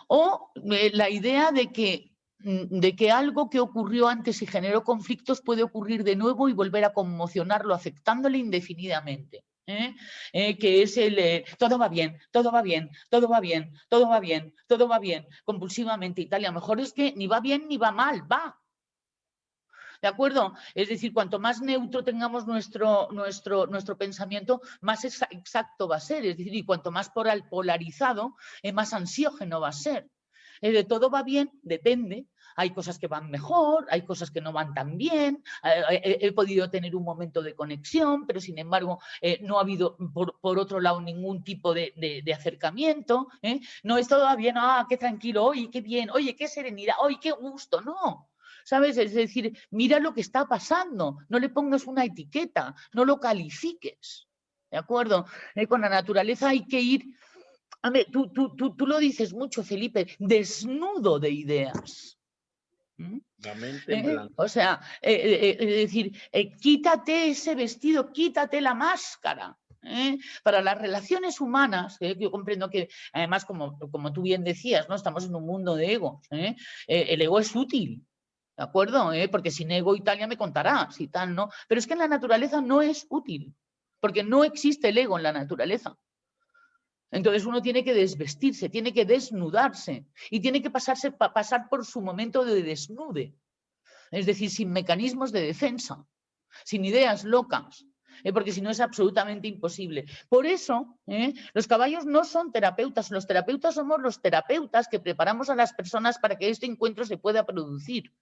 O la idea de que algo que ocurrió antes y generó conflictos puede ocurrir de nuevo y volver a conmocionarlo, afectándole indefinidamente. Que es el todo va bien, todo va bien, todo va bien, todo va bien, todo va bien, compulsivamente y tal. Y a lo mejor es que ni va bien ni va mal, va. ¿De acuerdo? Es decir, cuanto más neutro tengamos nuestro pensamiento, más exacto va a ser. Es decir, y cuanto más polarizado, más ansiógeno va a ser. De todo va bien, depende. Hay cosas que van mejor, hay cosas que no van tan bien. He podido tener un momento de conexión, pero sin embargo no ha habido, por otro lado, ningún tipo de acercamiento. No es todo bien, qué tranquilo, oye, qué bien, oye, qué serenidad, oye, qué gusto. No. ¿Sabes? Es decir, mira lo que está pasando, no le pongas una etiqueta, no lo califiques, ¿de acuerdo? Con la naturaleza hay que ir, tú lo dices mucho, Felipe, desnudo de ideas. La mente en blanco. O sea, es decir, quítate ese vestido, quítate la máscara. Para las relaciones humanas, que yo comprendo que además, como tú bien decías, ¿no? Estamos en un mundo de egos. El ego es útil. ¿De acuerdo? Porque sin ego y tal ya me contarás y tal, ¿no? Pero es que en la naturaleza no es útil, porque no existe el ego en la naturaleza. Entonces uno tiene que desvestirse, tiene que desnudarse y tiene que pasar por su momento de desnude. Es decir, sin mecanismos de defensa, sin ideas locas, porque si no es absolutamente imposible. Por eso, los caballos no son terapeutas, los terapeutas somos los terapeutas que preparamos a las personas para que este encuentro se pueda producir.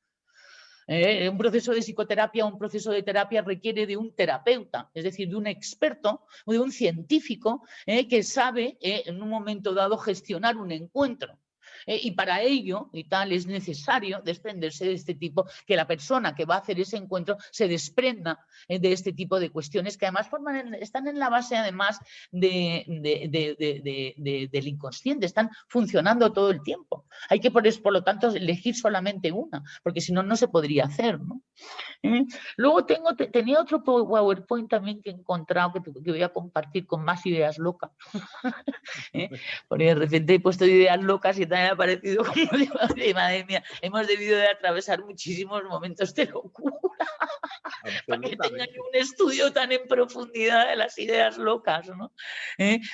Un proceso de psicoterapia, un proceso de terapia requiere de un terapeuta, es decir, de un experto o de un científico que sabe en un momento dado gestionar un encuentro. Y para ello y tal es necesario desprenderse de este tipo, que la persona que va a hacer ese encuentro se desprenda de este tipo de cuestiones que además están en la base además del inconsciente, están funcionando todo el tiempo. Hay que por lo tanto elegir solamente una, porque si no, no se podría hacer, ¿no? Luego tenía otro PowerPoint también que he encontrado que voy a compartir con más ideas locas. Porque de repente he puesto ideas locas y también ha parecido como de madre mía, hemos debido de atravesar muchísimos momentos de locura para que tengan un estudio tan en profundidad de las ideas locas, ¿no?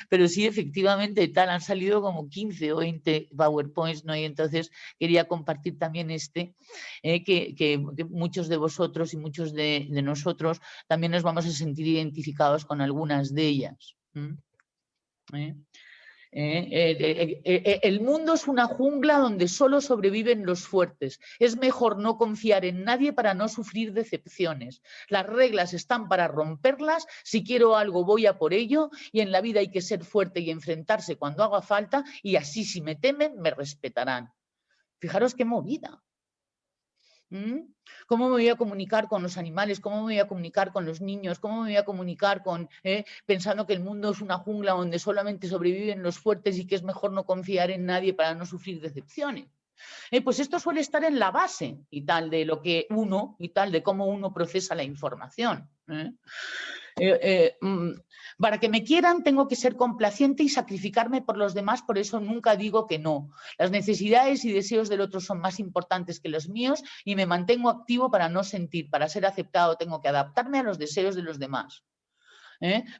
Pero sí, efectivamente, tal, han salido como 15 o 20 PowerPoints, ¿no? Y entonces quería compartir también que muchos de vosotros y muchos de nosotros también nos vamos a sentir identificados con algunas de ellas. El mundo es una jungla donde solo sobreviven los fuertes. Es mejor no confiar en nadie para no sufrir decepciones. Las reglas están para romperlas. Si quiero algo, voy a por ello. Y en la vida hay que ser fuerte y enfrentarse cuando haga falta. Y así, si me temen, me respetarán. Fijaros qué movida. ¿Cómo me voy a comunicar con los animales? ¿Cómo me voy a comunicar con los niños? ¿Cómo me voy a comunicar pensando que el mundo es una jungla donde solamente sobreviven los fuertes y que es mejor no confiar en nadie para no sufrir decepciones? Pues esto suele estar en la base y tal de lo que uno y tal de cómo uno procesa la información. Para que me quieran tengo que ser complaciente y sacrificarme por los demás, por eso nunca digo que no. Las necesidades y deseos del otro son más importantes que los míos y me mantengo activo para no sentir. Para ser aceptado tengo que adaptarme a los deseos de los demás.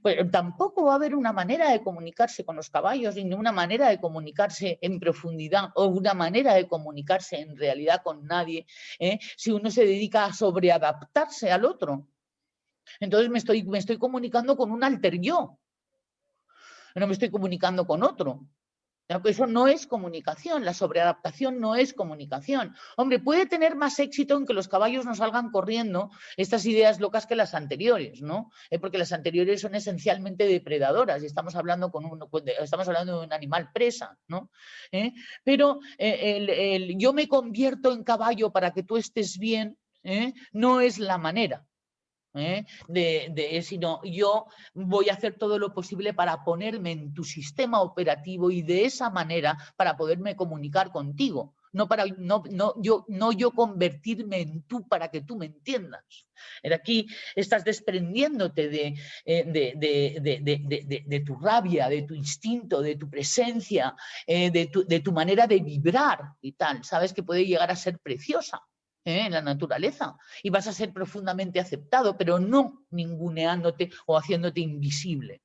Pues tampoco va a haber una manera de comunicarse con los caballos, ni una manera de comunicarse en profundidad o una manera de comunicarse en realidad con nadie si uno se dedica a sobreadaptarse al otro. Entonces me estoy comunicando con un alter yo. no me estoy comunicando con otro. Eso no es comunicación, la sobreadaptación no es comunicación. Hombre, puede tener más éxito en que los caballos no salgan corriendo estas ideas locas que las anteriores, ¿no? Porque las anteriores son esencialmente depredadoras y estamos hablando de un animal presa, ¿no? Pero yo me convierto en caballo para que tú estés bien, no es la manera. Sino yo voy a hacer todo lo posible para ponerme en tu sistema operativo y de esa manera para poderme comunicar contigo, no yo convertirme en tú para que tú me entiendas. Aquí estás desprendiéndote de tu rabia, de tu instinto, de tu presencia, de tu manera de vibrar y tal. Sabes que puede llegar a ser preciosa en la naturaleza y vas a ser profundamente aceptado, pero no ninguneándote o haciéndote invisible.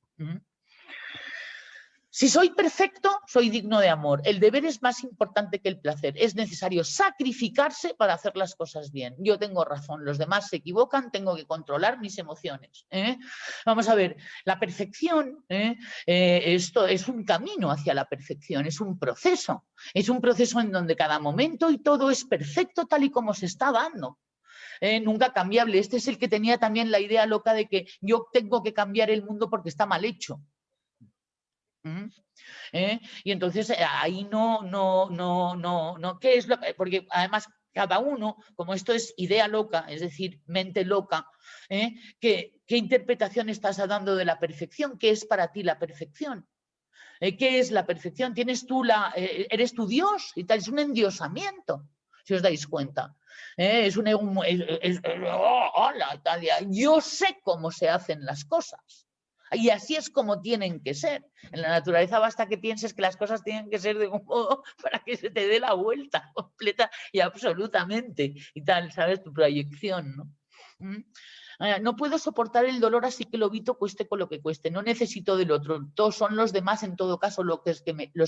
Si soy perfecto, soy digno de amor. El deber es más importante que el placer. Es necesario sacrificarse para hacer las cosas bien. Yo tengo razón, los demás se equivocan, tengo que controlar mis emociones. Vamos a ver, la perfección, esto es un camino hacia la perfección, es un proceso. Es un proceso en donde cada momento y todo es perfecto tal y como se está dando. Nunca cambiable. Este es el que tenía también la idea loca de que yo tengo que cambiar el mundo porque está mal hecho. Y entonces ahí ¿qué es lo que? Porque además cada uno, como esto es idea loca, es decir, mente loca, ¿qué interpretación estás dando de la perfección? ¿Qué es para ti la perfección? ¿Qué es la perfección? ¿Eres tu Dios? Y tal, es un endiosamiento, si os dais cuenta. Hola, Italia, yo sé cómo se hacen las cosas. Y así es como tienen que ser. En la naturaleza basta que pienses que las cosas tienen que ser de un modo para que se te dé la vuelta completa y absolutamente. Y tal, ¿sabes? Tu proyección, ¿no? No puedo soportar el dolor, así que lo evito cueste con lo que cueste. No necesito del otro. Todos son los demás, en todo caso, los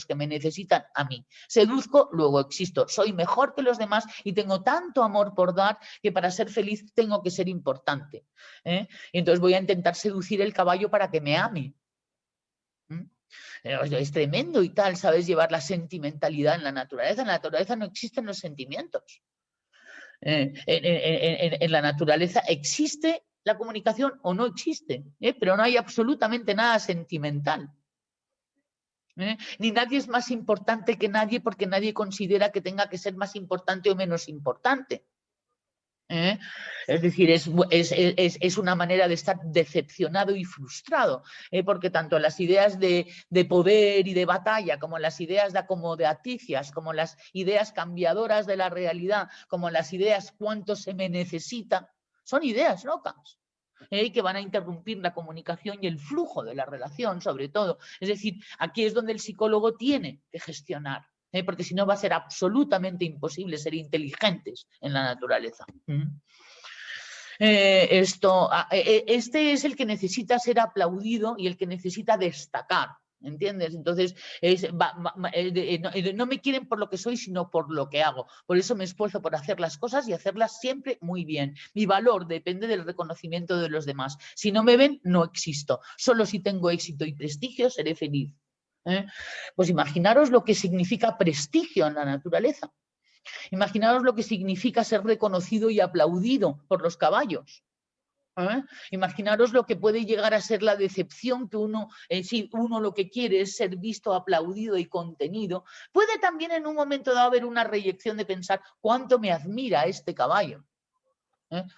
que me necesitan a mí. Seduzco, luego existo. Soy mejor que los demás y tengo tanto amor por dar que para ser feliz tengo que ser importante. Y entonces voy a intentar seducir el caballo para que me ame. Es tremendo y tal, ¿sabes? Llevar la sentimentalidad en la naturaleza. En la naturaleza no existen los sentimientos. En la naturaleza existe la comunicación o no existe, pero no hay absolutamente nada sentimental. Ni nadie es más importante que nadie porque nadie considera que tenga que ser más importante o menos importante. Es decir, es una manera de estar decepcionado y frustrado, porque tanto las ideas de poder y de batalla, como las ideas de acomodaticias, como las ideas cambiadoras de la realidad, como las ideas cuánto se me necesita, son ideas locas. Que van a interrumpir la comunicación y el flujo de la relación, sobre todo. Es decir, aquí es donde el psicólogo tiene que gestionar. Porque si no va a ser absolutamente imposible ser inteligentes en la naturaleza. Este es el que necesita ser aplaudido y el que necesita destacar, ¿entiendes? Entonces, no me quieren por lo que soy, sino por lo que hago. Por eso me esfuerzo por hacer las cosas y hacerlas siempre muy bien. Mi valor depende del reconocimiento de los demás. Si no me ven, no existo. Solo si tengo éxito y prestigio, seré feliz. Pues imaginaros lo que significa prestigio en la naturaleza. Imaginaros lo que significa ser reconocido y aplaudido por los caballos. Imaginaros lo que puede llegar a ser la decepción que si uno lo que quiere es ser visto, aplaudido y contenido. Puede también en un momento dado haber una reyección de pensar cuánto me admira este caballo.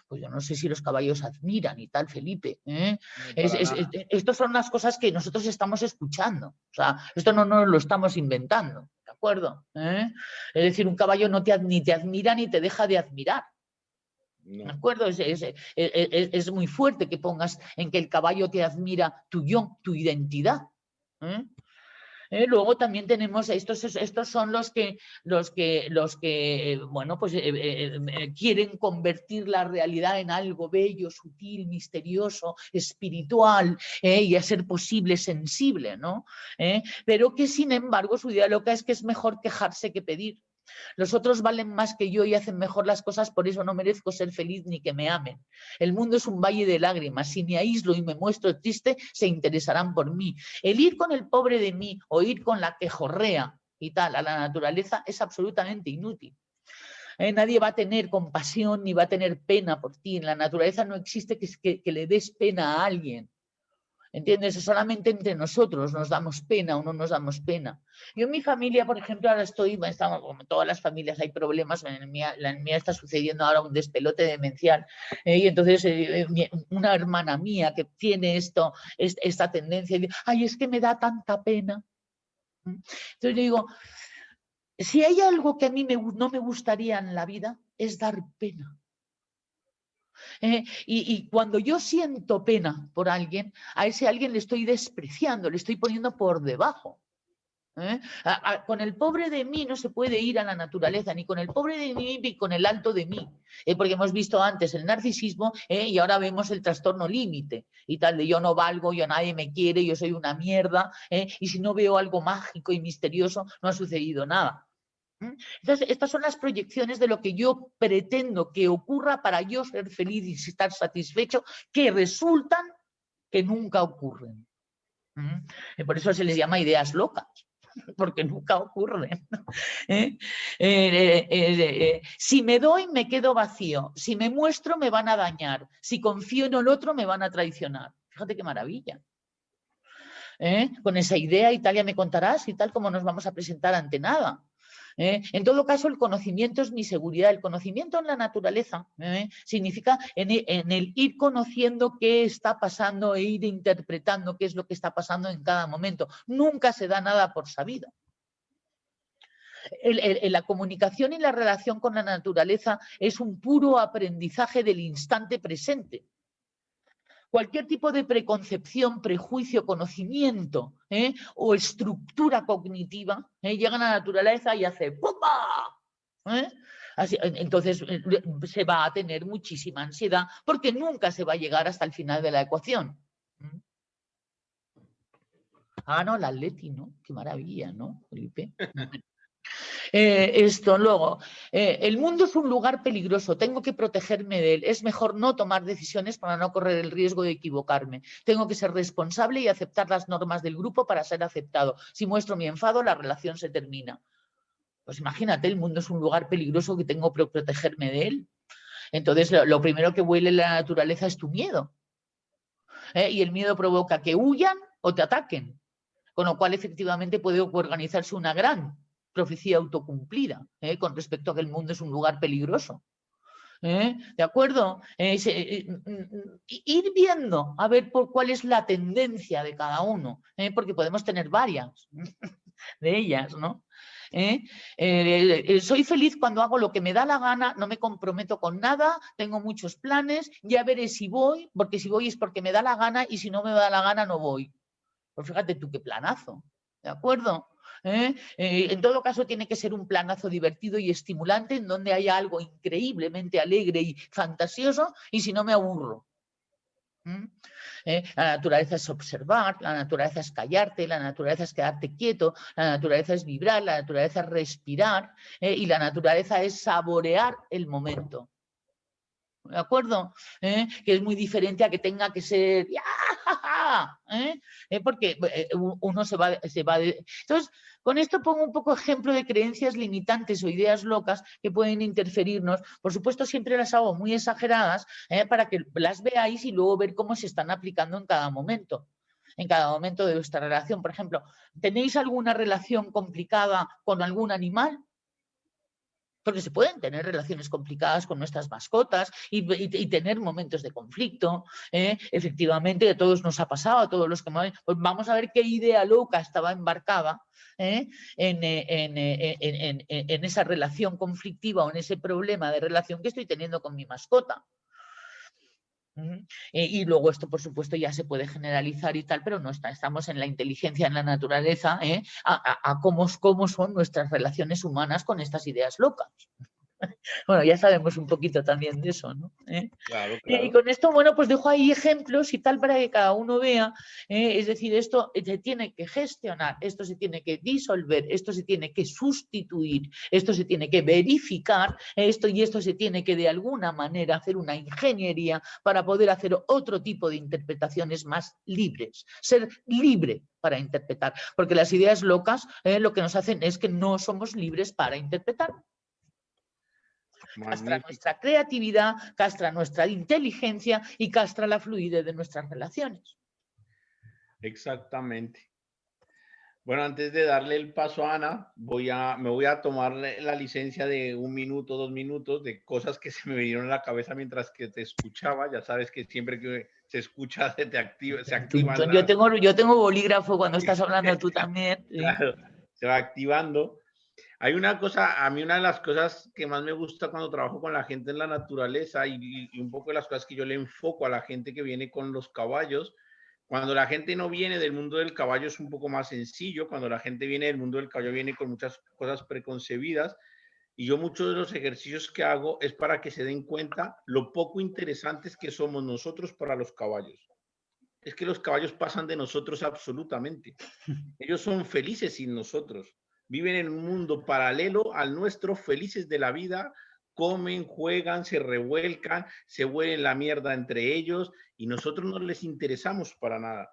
Pues yo no sé si los caballos admiran y tal, Felipe. Estas son las cosas que nosotros estamos escuchando. O sea, esto no nos lo estamos inventando, ¿de acuerdo? Es decir, un caballo ni te admira ni te deja de admirar. No. ¿De acuerdo? Es muy fuerte que pongas en que el caballo te admira tu yo, tu identidad. Luego también tenemos, estos son los que bueno, pues quieren convertir la realidad en algo bello, sutil, misterioso, espiritual, y a ser posible, sensible, ¿no? Pero que sin embargo su idea loca es que es mejor quejarse que pedir. Los otros valen más que yo y hacen mejor las cosas, por eso no merezco ser feliz ni que me amen. El mundo es un valle de lágrimas. Si me aíslo y me muestro triste, se interesarán por mí. El ir con el pobre de mí o ir con la que jorrea y tal a la naturaleza es absolutamente inútil. Nadie va a tener compasión ni va a tener pena por ti. En la naturaleza no existe que le des pena a alguien. ¿Entiendes? Solamente entre nosotros nos damos pena o no nos damos pena. Yo en mi familia, por ejemplo, ahora estamos, como en todas las familias hay problemas, en la mía está sucediendo ahora un despelote demencial, y entonces una hermana mía que tiene esta tendencia, dice, ay, es que me da tanta pena. Entonces yo digo, si hay algo que a mí no me gustaría en la vida, es dar pena. Y cuando yo siento pena por alguien, a ese alguien le estoy despreciando, le estoy poniendo por debajo. Con el pobre de mí no se puede ir a la naturaleza, ni con el pobre de mí ni con el alto de mí, porque hemos visto antes el narcisismo y ahora vemos el trastorno límite y tal, de yo no valgo, yo nadie me quiere, yo soy una mierda, y si no veo algo mágico y misterioso no ha sucedido nada. Entonces, estas son las proyecciones de lo que yo pretendo que ocurra para yo ser feliz y estar satisfecho, que resultan que nunca ocurren. Por eso se les llama ideas locas, porque nunca ocurren. Si me doy, me quedo vacío. Si me muestro, me van a dañar. Si confío en el otro, me van a traicionar. Fíjate qué maravilla. Con esa idea y tal, ya me contarás y tal como nos vamos a presentar ante nada. En todo caso, el conocimiento es mi seguridad. El conocimiento en la naturaleza significa en el ir conociendo qué está pasando e ir interpretando qué es lo que está pasando en cada momento. Nunca se da nada por sabido. La comunicación y la relación con la naturaleza es un puro aprendizaje del instante presente. Cualquier tipo de preconcepción, prejuicio, conocimiento o estructura cognitiva llega a la naturaleza y hace ¡pumba! Así, entonces se va a tener muchísima ansiedad porque nunca se va a llegar hasta el final de la ecuación. Ah, no, la Atleti, ¿no? Qué maravilla, ¿no, Felipe? Luego, el mundo es un lugar peligroso, tengo que protegerme de él, es mejor no tomar decisiones para no correr el riesgo de equivocarme, tengo que ser responsable y aceptar las normas del grupo para ser aceptado, si muestro mi enfado la relación se termina. Pues imagínate, el mundo es un lugar peligroso que tengo que protegerme de él. Entonces lo primero que huele en la naturaleza es tu miedo, y el miedo provoca que huyan o te ataquen, con lo cual efectivamente puede organizarse una gran profecía autocumplida con respecto a que el mundo es un lugar peligroso. ¿De acuerdo? Ir viendo a ver por cuál es la tendencia de cada uno, porque podemos tener varias de ellas, ¿no? Soy feliz cuando hago lo que me da la gana, no me comprometo con nada, tengo muchos planes, ya veré si voy, porque si voy es porque me da la gana y si no me da la gana no voy. Pues fíjate tú qué planazo, ¿de acuerdo? En todo caso tiene que ser un planazo divertido y estimulante en donde haya algo increíblemente alegre y fantasioso y si no me aburro. La naturaleza es observar, la naturaleza es callarte, la naturaleza es quedarte quieto, la naturaleza es vibrar, la naturaleza es respirar y la naturaleza es saborear el momento. ¿De acuerdo? Que es muy diferente a que tenga que ser porque uno se va de... Entonces, con esto pongo un poco ejemplo de creencias limitantes o ideas locas que pueden interferirnos. Por supuesto, siempre las hago muy exageradas para que las veáis y luego ver cómo se están aplicando en cada momento de vuestra relación. Por ejemplo, ¿tenéis alguna relación complicada con algún animal? Porque se pueden tener relaciones complicadas con nuestras mascotas y tener momentos de conflicto. Efectivamente, a todos nos ha pasado, a todos los que... Pues vamos a ver qué idea loca estaba embarcada en esa relación conflictiva o en ese problema de relación que estoy teniendo con mi mascota. Y luego esto, por supuesto, ya se puede generalizar y tal, pero no estamos en la inteligencia, en la naturaleza, a cómo son nuestras relaciones humanas con estas ideas locas. Bueno, ya sabemos un poquito también de eso, ¿no? Claro, Y claro. con esto, bueno, pues dejo ahí ejemplos y tal para que cada uno vea, es decir, esto se tiene que gestionar, esto se tiene que disolver, esto se tiene que sustituir, esto se tiene que verificar, esto se tiene que de alguna manera hacer una ingeniería para poder hacer otro tipo de interpretaciones más libres, ser libre para interpretar, porque las ideas locas lo que nos hacen es que no somos libres para interpretar. Castra Magnífico. nuestra creatividad, castra nuestra inteligencia y castra la fluidez de nuestras relaciones. Exactamente. Bueno, antes de darle el paso a Ana, me voy a tomar la licencia de 1 minuto, 2 minutos de cosas que se me vinieron a la cabeza mientras que te escuchaba. Ya sabes que siempre que se escucha se activan las... Yo tengo bolígrafo cuando estás hablando tú también. Claro, se va activando. Hay una cosa, a mí una de las cosas que más me gusta cuando trabajo con la gente en la naturaleza y un poco de las cosas que yo le enfoco a la gente que viene con los caballos, cuando la gente no viene del mundo del caballo es un poco más sencillo, cuando la gente viene del mundo del caballo viene con muchas cosas preconcebidas y yo muchos de los ejercicios que hago es para que se den cuenta lo poco interesantes que somos nosotros para los caballos. Es que los caballos pasan de nosotros absolutamente. Ellos son felices sin nosotros. Viven en un mundo paralelo al nuestro, felices de la vida, comen, juegan, se revuelcan, se huelen la mierda entre ellos y nosotros no les interesamos para nada.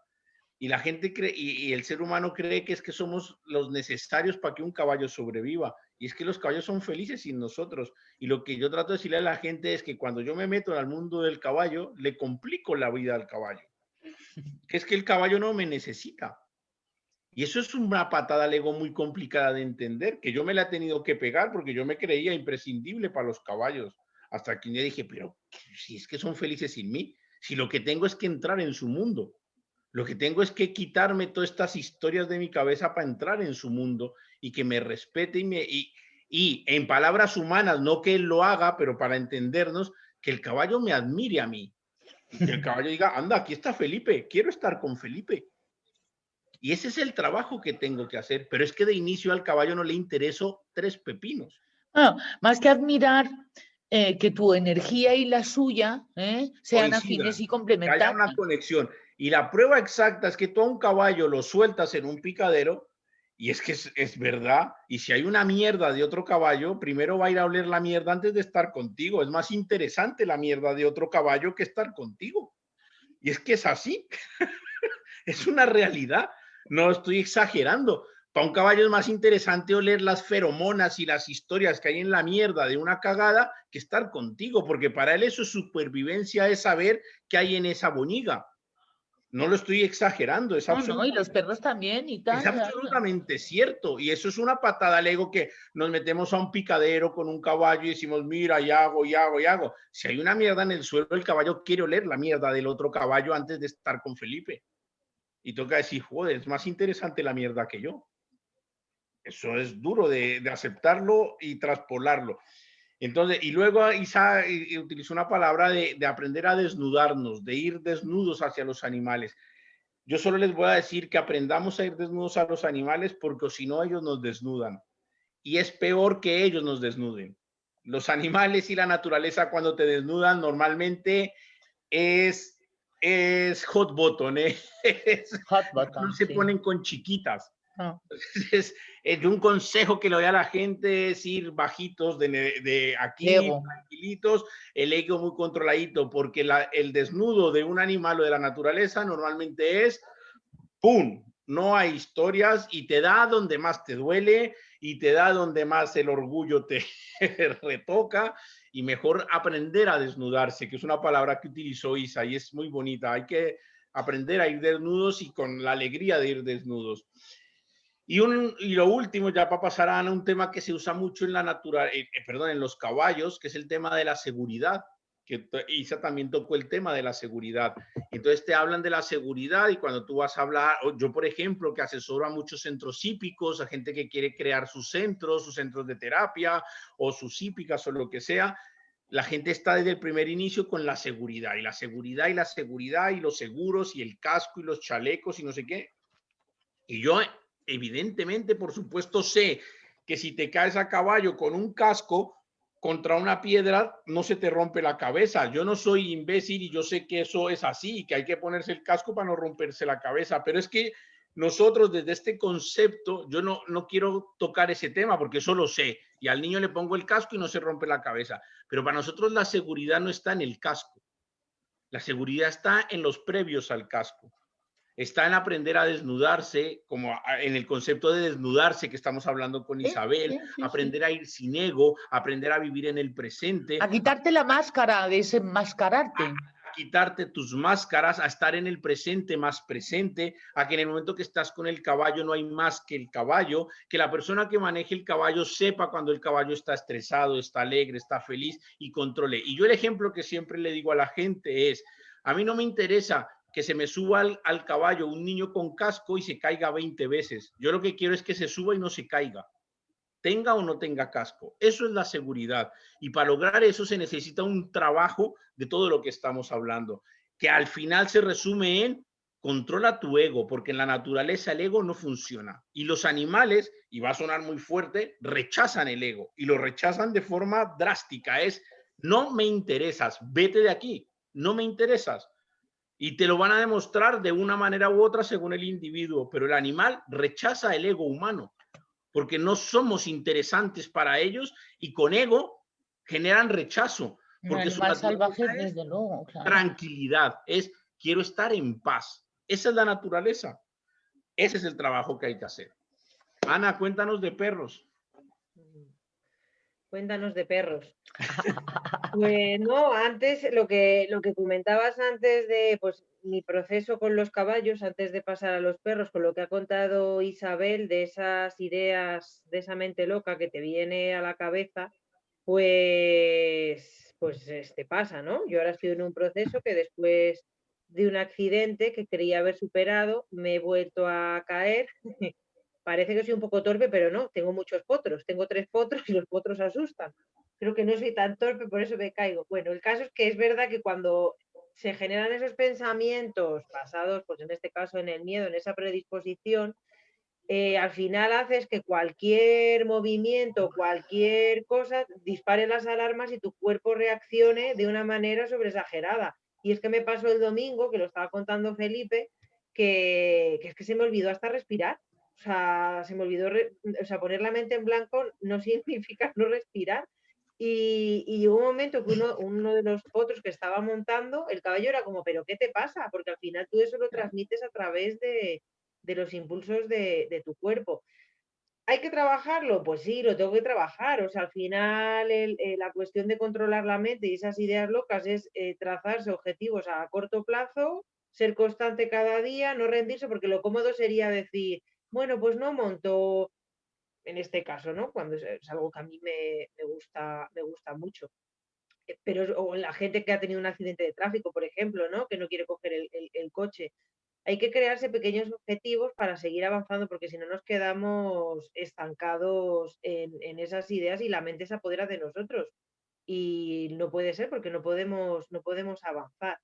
Y la gente cree, y el ser humano cree que es que somos los necesarios para que un caballo sobreviva. Y es que los caballos son felices sin nosotros. Y lo que yo trato de decirle a la gente es que cuando yo me meto al mundo del caballo, le complico la vida al caballo. Que es que el caballo no me necesita. Y eso es una patada al ego muy complicada de entender, que yo me la he tenido que pegar porque yo me creía imprescindible para los caballos. Hasta que un día dije, pero si es que son felices sin mí, si lo que tengo es que entrar en su mundo, lo que tengo es que quitarme todas estas historias de mi cabeza para entrar en su mundo y que me respete y en palabras humanas, no que él lo haga, pero para entendernos, que el caballo me admire a mí y que el caballo diga, anda, aquí está Felipe, quiero estar con Felipe. Y ese es el trabajo que tengo que hacer, pero es que de inicio al caballo no le interesó 3 pepinos. Bueno, más que admirar que tu energía y la suya sean afines Coincidan, y que haya una complementarias. conexión. Y la prueba exacta es que tú a un caballo lo sueltas en un picadero, y es que es verdad, y si hay una mierda de otro caballo, primero va a ir a oler la mierda antes de estar contigo. Es más interesante la mierda de otro caballo que estar contigo. Y es que es así. Es una realidad. No estoy exagerando. Para un caballo es más interesante oler las feromonas y las historias que hay en la mierda de una cagada que estar contigo, porque para él eso es supervivencia, es saber qué hay en esa boñiga. No lo estoy exagerando, No, y los perros también y es tal. absolutamente cierto. Y eso es una patada al ego que nos metemos a un picadero con un caballo y decimos, mira, y hago, y hago, y hago. Si hay una mierda en el suelo, el caballo quiere oler la mierda del otro caballo antes de estar con Felipe. Y toca decir, joder, es más interesante la mierda que yo. Eso es duro de aceptarlo y traspolarlo. Entonces, y luego Isa utilizó una palabra de aprender a desnudarnos, de ir desnudos hacia los animales. Yo solo les voy a decir que aprendamos a ir desnudos a los animales porque si no ellos nos desnudan. Y es peor que ellos nos desnuden. Los animales y la naturaleza cuando te desnudan normalmente es, es hot button, ¿eh? Hot No button, se sí. ponen con chiquitas. Entonces, un consejo que le doy a la gente es ir bajitos de aquí, Ego. tranquilitos, el ego muy controladito, porque el desnudo de un animal o de la naturaleza normalmente es ¡pum! No hay historias y te da donde más te duele y te da donde más el orgullo te retoca y mejor aprender a desnudarse, que es una palabra que utilizó Isa y es muy bonita. Hay que aprender a ir desnudos y con la alegría de ir desnudos. Y lo último, ya para pasar a Ana, un tema que se usa mucho en en los caballos, que es el tema de la seguridad, que Isa también tocó el tema de la seguridad. Entonces te hablan de la seguridad y cuando tú vas a hablar, yo por ejemplo, que asesoro a muchos centros hípicos, a gente que quiere crear sus centros de terapia o sus hípicas o lo que sea, la gente está desde el primer inicio con la seguridad y la seguridad y la seguridad y los seguros y el casco y los chalecos y no sé qué. Y yo, evidentemente, por supuesto, sé que si te caes a caballo con un casco, contra una piedra no se te rompe la cabeza. Yo no soy imbécil y yo sé que eso es así, que hay que ponerse el casco para no romperse la cabeza, pero es que nosotros desde este concepto, yo no quiero tocar ese tema porque eso lo sé, y al niño le pongo el casco y no se rompe la cabeza, pero para nosotros la seguridad no está en el casco, la seguridad está en los previos al casco. Está en aprender a desnudarse, como en el concepto de desnudarse que estamos hablando con Isabel, Sí. aprender a ir sin ego, aprender a vivir en el presente, A quitarte la máscara, desenmascararte. a quitarte tus máscaras, a estar en el presente más presente, a que en el momento que estás con el caballo no hay más que el caballo, que la persona que maneje el caballo sepa cuando el caballo está estresado, está alegre, está feliz y controle. Y yo el ejemplo que siempre le digo a la gente es, a mí no me interesa que se me suba al caballo un niño con casco y se caiga 20 veces. Yo lo que quiero es que se suba y no se caiga, tenga o no tenga casco. Eso es la seguridad. Y para lograr eso se necesita un trabajo de todo lo que estamos hablando, que al final se resume en controla tu ego, porque en la naturaleza el ego no funciona. Y los animales, y va a sonar muy fuerte, rechazan el ego y lo rechazan de forma drástica. Es, no me interesas, vete de aquí, no me interesas. Y te lo van a demostrar de una manera u otra según el individuo, pero el animal rechaza el ego humano porque no somos interesantes para ellos y con ego generan rechazo. Porque Un animal salvaje, desde luego, claro. Tranquilidad, es quiero estar en paz. Esa es la naturaleza. Ese es el trabajo que hay que hacer. Ana, cuéntanos de perros. Cuéntanos de perros. Pues no, antes lo que comentabas antes de pues mi proceso con los caballos, antes de pasar a los perros, con lo que ha contado Isabel, de esas ideas, de esa mente loca que te viene a la cabeza, pues pasa, ¿no? Yo ahora estoy en un proceso que después de un accidente que creía haber superado, me he vuelto a caer. Parece que soy un poco torpe, pero no, tengo muchos potros, tengo 3 potros y los potros asustan. Creo que no soy tan torpe, por eso me caigo. Bueno, el caso es que es verdad que cuando se generan esos pensamientos basados, pues en este caso en el miedo, en esa predisposición, al final haces que cualquier movimiento, cualquier cosa, dispare las alarmas y tu cuerpo reaccione de una manera sobreexagerada. Y es que me pasó el domingo, que lo estaba contando Felipe, que es que se me olvidó hasta respirar. O sea, se me olvidó, o sea, poner la mente en blanco no significa no respirar. Y llegó un momento que uno de los potros que estaba montando, el caballo era como, ¿pero qué te pasa? Porque al final tú eso lo transmites a través de los impulsos de tu cuerpo. ¿Hay que trabajarlo? Pues sí, lo tengo que trabajar. O sea, al final la cuestión de controlar la mente y esas ideas locas es trazarse objetivos a corto plazo, ser constante cada día, no rendirse, porque lo cómodo sería decir, bueno, pues no monto, en este caso, ¿no? Cuando es algo que a mí me gusta mucho. Pero, o la gente que ha tenido un accidente de tráfico, por ejemplo, ¿no? Que no quiere coger el coche. Hay que crearse pequeños objetivos para seguir avanzando, porque si no nos quedamos estancados en esas ideas y la mente se apodera de nosotros. Y no puede ser porque no podemos avanzar.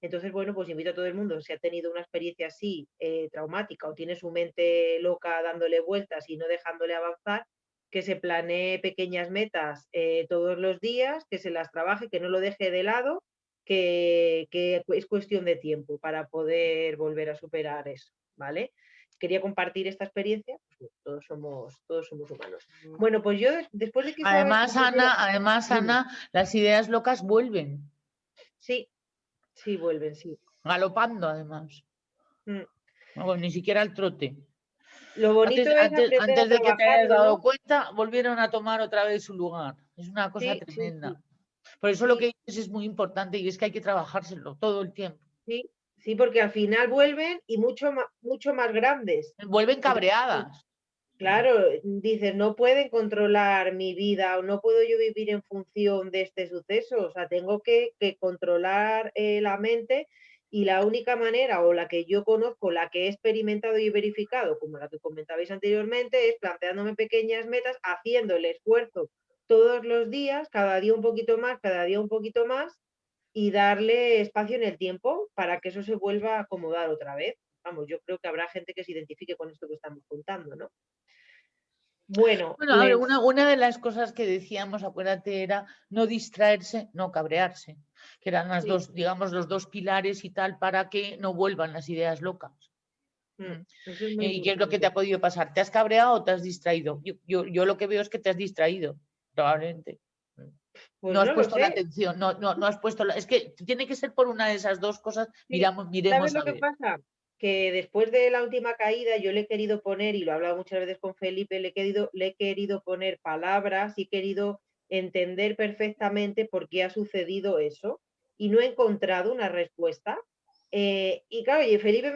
Entonces, bueno, pues invito a todo el mundo, si ha tenido una experiencia así traumática o tiene su mente loca dándole vueltas y no dejándole avanzar, que se planee pequeñas metas todos los días, que se las trabaje, que no lo deje de lado, que es cuestión de tiempo para poder volver a superar eso, ¿vale? Quería compartir esta experiencia, pues todos somos humanos. Bueno, pues yo después de que Además, Ana, las ideas locas vuelven. Sí, sí, vuelven, sí. Galopando, además. No, ni siquiera al trote. Lo bonito es aprender antes de que te hayas trabajarlo, dado ¿no? cuenta, volvieron a tomar otra vez su lugar. Es una cosa Sí, sí, tremenda. sí. Por eso Sí, lo que dices es muy importante y es que hay que trabajárselo todo el tiempo. sí, sí, porque al final vuelven y mucho más grandes. Vuelven Porque, cabreadas. claro, dices, no pueden controlar mi vida o no puedo yo vivir en función de este suceso. O sea, tengo que controlar la mente y la única manera o la que yo conozco, la que he experimentado y he verificado, como la que comentabais anteriormente, es planteándome pequeñas metas, haciendo el esfuerzo todos los días, cada día un poquito más, cada día un poquito más, y darle espacio en el tiempo para que eso se vuelva a acomodar otra vez. Vamos, yo creo que habrá gente que se identifique con esto que estamos contando, ¿no? Bueno, Bueno, a ver, una de las cosas que decíamos, acuérdate, era no distraerse, no cabrearse, que eran las dos, digamos, los dos pilares y tal, para que no vuelvan las ideas locas. eso es muy ¿Y qué es lo que te importante. ha podido pasar? ¿Te has cabreado o te has distraído? Yo lo que veo es que te has distraído, probablemente. Pues No has no lo puesto la sé. atención, no has puesto es que tiene que ser por una de esas dos cosas. Sí, ¿sabes Miremos lo a que ver. pasa? Que después de la última caída yo le he querido poner, y lo he hablado muchas veces con Felipe, le he querido poner palabras y he querido entender perfectamente por qué ha sucedido eso y no he encontrado una respuesta. Y claro, y Felipe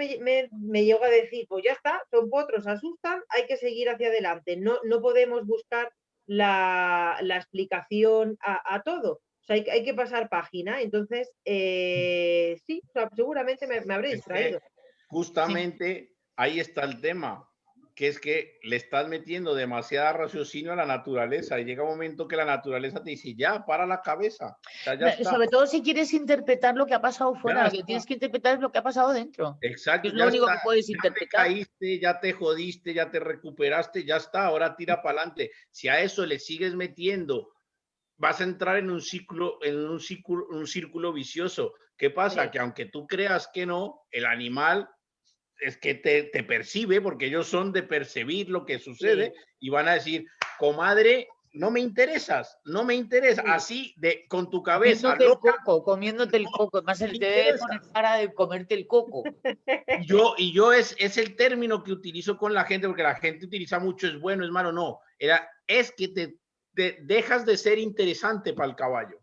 me llegó a decir, pues ya está, son potros, asustan, hay que seguir hacia adelante, no podemos buscar la explicación a todo. O sea, hay que pasar página. Entonces, sí, o sea, seguramente me habré Es que distraído. justamente ahí está el tema, que es que le estás metiendo demasiada raciocinio a la naturaleza y llega un momento que la naturaleza te dice, ya, para la cabeza, o sea, ya está, Sobre todo si quieres interpretar lo que ha pasado fuera, ya lo que está, tienes que interpretar es lo que ha pasado dentro. exacto, Es lo ya único está, que puedes ya te interpretar. caíste, ya te jodiste, ya te recuperaste, ya está, ahora tira para adelante. Si a eso le sigues metiendo, vas a entrar en un círculo vicioso. ¿Qué pasa? Sí, Que aunque tú creas que no, el animal es que te percibe, porque ellos son de percibir lo que sucede sí, y van a decir, comadre, no me interesas, no me interesa, sí. así con tu cabeza loca, Comiéndote el coco. Además, no él me te debe poner interesas. cara de comerte el coco. Y yo es el término que utilizo con la gente, porque la gente utiliza mucho, es bueno, es malo, no. Es que te dejas de ser interesante para el caballo.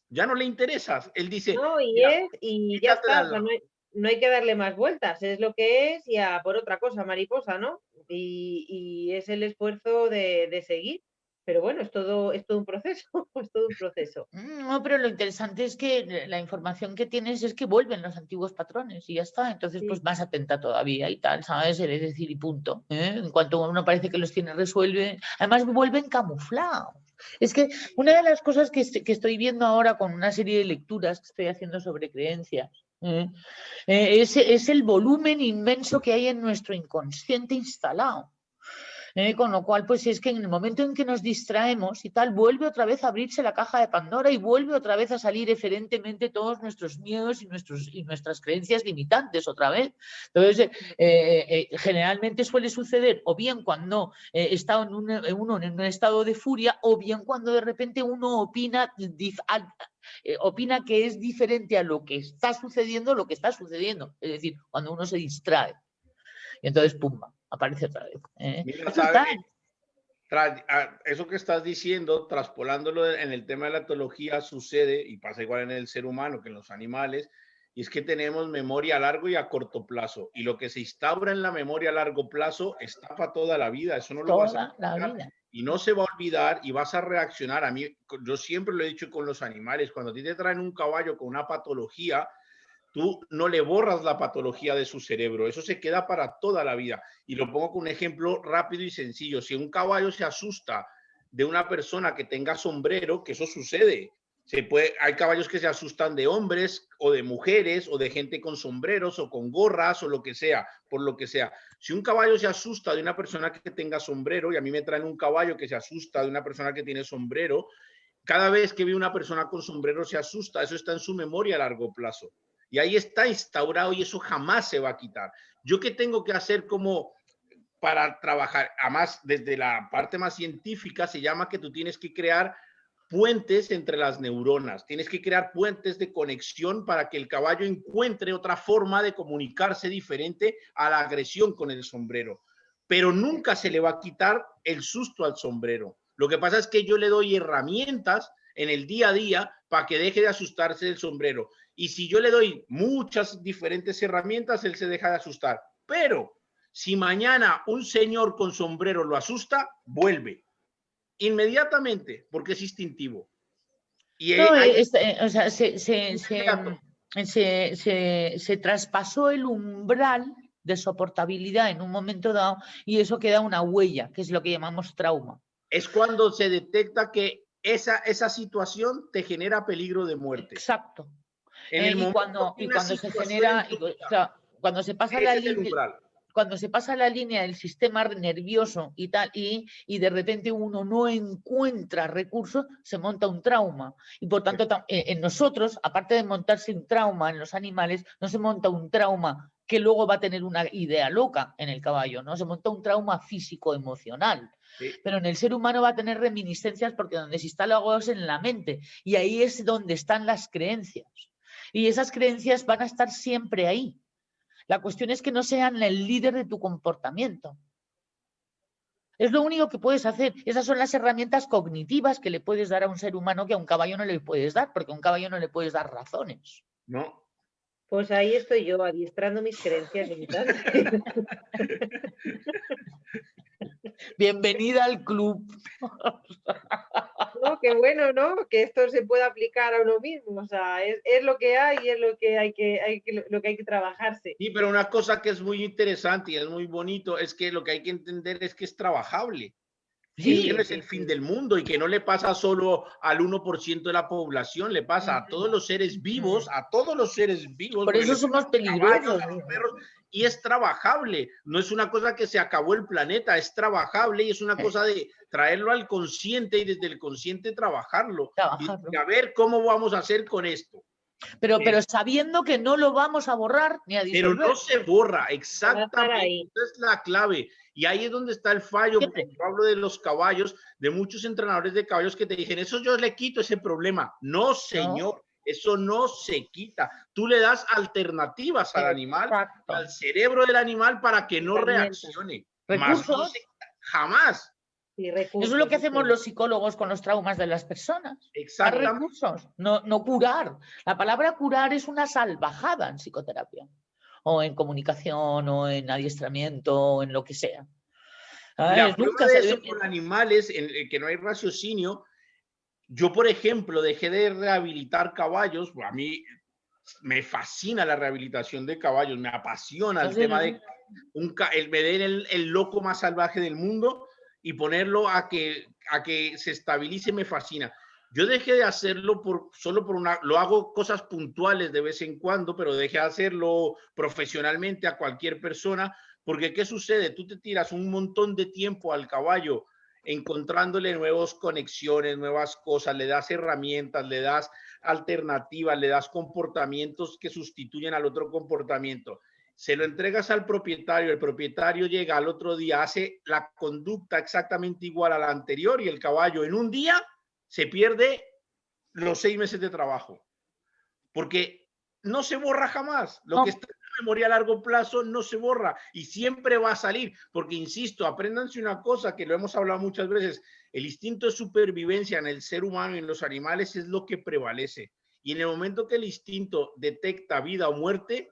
Ya no le interesas. Él dice, No, mira, y ya quítate de está, o al sea, lado. no hay que darle más vueltas, es lo que es y a por otra cosa, mariposa, ¿no? Y es el esfuerzo de seguir. Pero bueno, es todo un proceso, es todo un proceso. No, pero lo interesante es que la información que tienes es que vuelven los antiguos patrones y ya está. Entonces, pues Sí, más atenta todavía y tal, ¿sabes? Es decir, y punto. En cuanto uno parece que los tiene resuelve, además vuelven camuflados. Es que una de las cosas que estoy viendo ahora con una serie de lecturas que estoy haciendo sobre creencias, es el volumen inmenso que hay en nuestro inconsciente instalado. Con lo cual, pues es que en el momento en que nos distraemos y tal, vuelve otra vez a abrirse la caja de Pandora y vuelve otra vez a salir eferentemente todos nuestros miedos y nuestras creencias limitantes otra vez. Entonces, generalmente suele suceder o bien cuando está uno en un estado de furia o bien cuando de repente uno opina que es diferente a lo que está sucediendo, Es decir, cuando uno se distrae. Y entonces, pumba, aparece otra vez. Mira, Es brutal. eso que estás diciendo, traspolándolo en el tema de la etología, sucede y pasa igual en el ser humano que en los animales, y es que tenemos memoria a largo y a corto plazo, y lo que se instaura en la memoria a largo plazo está para toda la vida, eso no lo vas a Toda la olvidar, vida. y no se va a olvidar y vas a reaccionar. A mí, yo siempre lo he dicho con los animales, cuando a ti te traen un caballo con una patología, tú no le borras la patología de su cerebro, eso se queda para toda la vida. Y lo pongo con un ejemplo rápido y sencillo. Si un caballo se asusta de una persona que tenga sombrero, que eso sucede. Hay caballos que se asustan de hombres o de mujeres o de gente con sombreros o con gorras o lo que sea, por lo que sea. Si un caballo se asusta de una persona que tenga sombrero, y a mí me traen un caballo que se asusta de una persona que tiene sombrero, cada vez que ve una persona con sombrero se asusta, eso está en su memoria a largo plazo. Y ahí está instaurado y eso jamás se va a quitar. ¿Yo qué tengo que hacer como para trabajar? Además, desde la parte más científica se llama que tú tienes que crear puentes entre las neuronas, tienes que crear puentes de conexión para que el caballo encuentre otra forma de comunicarse diferente a la agresión con el sombrero. Pero nunca se le va a quitar el susto al sombrero. Lo que pasa es que yo le doy herramientas en el día a día para que deje de asustarse del sombrero. Y si yo le doy muchas diferentes herramientas, él se deja de asustar. Pero si mañana un señor con sombrero lo asusta, vuelve inmediatamente, porque es instintivo. Y No, hay o sea, inmediato. se traspasó el umbral de soportabilidad en un momento dado y eso queda una huella, que es lo que llamamos trauma. Es cuando se detecta que esa situación te genera peligro de muerte. Exacto. En el Y momento cuando, que y una cuando se situación genera, en tu vida, o sea, cuando se pasa la ese es el línea, umbral. cuando se pasa la línea del sistema nervioso y tal, y de repente uno no encuentra recursos, se monta un trauma. Y por tanto, en nosotros, aparte de montarse un trauma en los animales, no se monta un trauma que luego va a tener una idea loca en el caballo, ¿no? Se monta un trauma físico-emocional. Sí. Pero en el ser humano va a tener reminiscencias porque donde se instala algo es en la mente. Y ahí es donde están las creencias. Y esas creencias van a estar siempre ahí. La cuestión es que no sean el líder de tu comportamiento. Es lo único que puedes hacer. Esas son las herramientas cognitivas que le puedes dar a un ser humano que a un caballo no le puedes dar, porque a un caballo no le puedes dar razones. No. Pues ahí estoy yo, adiestrando mis creencias limitantes. Bienvenida al club. No, qué bueno, ¿no? Que esto se pueda aplicar a uno mismo. O sea, es lo que hay y es lo que hay que trabajarse. Sí, pero una cosa que es muy interesante y es muy bonito es que lo que hay que entender es que es trabajable. Sí, que no es el fin del mundo y que no le pasa solo al 1% de la población, le pasa a todos los seres vivos, Por eso somos peligrosos. A los perros, y es trabajable, no es una cosa que se acabó el planeta, es trabajable y es una cosa de traerlo al consciente y desde el consciente trabajarlo. Y a ver cómo vamos a hacer con esto. Pero sabiendo que no lo vamos a borrar ni a disolver. Pero no se borra, exactamente, esa es la clave. Y ahí es donde está el fallo, porque yo hablo de los caballos, de muchos entrenadores de caballos que te dicen, eso yo le quito ese problema. No, señor, no. Eso no se quita. Tú le das alternativas al animal, al cerebro del animal para que no reaccione. Recursos. Más no se quita, jamás. Eso es lo que hacemos los psicólogos con los traumas de las personas. Exactamente. Dar recursos, no curar. La palabra curar es una salvajada en psicoterapia, o en comunicación, o en adiestramiento, o en lo que sea. La prueba de eso con animales, en que no hay raciocinio. Yo, por ejemplo, dejé de rehabilitar caballos. A mí me fascina la rehabilitación de caballos, me apasiona el tema de me den el loco más salvaje del mundo y ponerlo a que se estabilice, me fascina. Yo dejé de hacerlo solo por lo hago cosas puntuales de vez en cuando, pero dejé de hacerlo profesionalmente a cualquier persona, porque ¿qué sucede? Tú te tiras un montón de tiempo al caballo encontrándole nuevas conexiones, nuevas cosas, le das herramientas, le das alternativas, le das comportamientos que sustituyen al otro comportamiento. Se lo entregas al propietario, el propietario llega al otro día, hace la conducta exactamente igual a la anterior y el caballo en un día se pierde los 6 meses de trabajo. Porque no se borra jamás. Lo que está en la memoria a largo plazo no se borra y siempre va a salir. Porque, insisto, apréndanse una cosa que lo hemos hablado muchas veces. El instinto de supervivencia en el ser humano y en los animales es lo que prevalece. Y en el momento que el instinto detecta vida o muerte,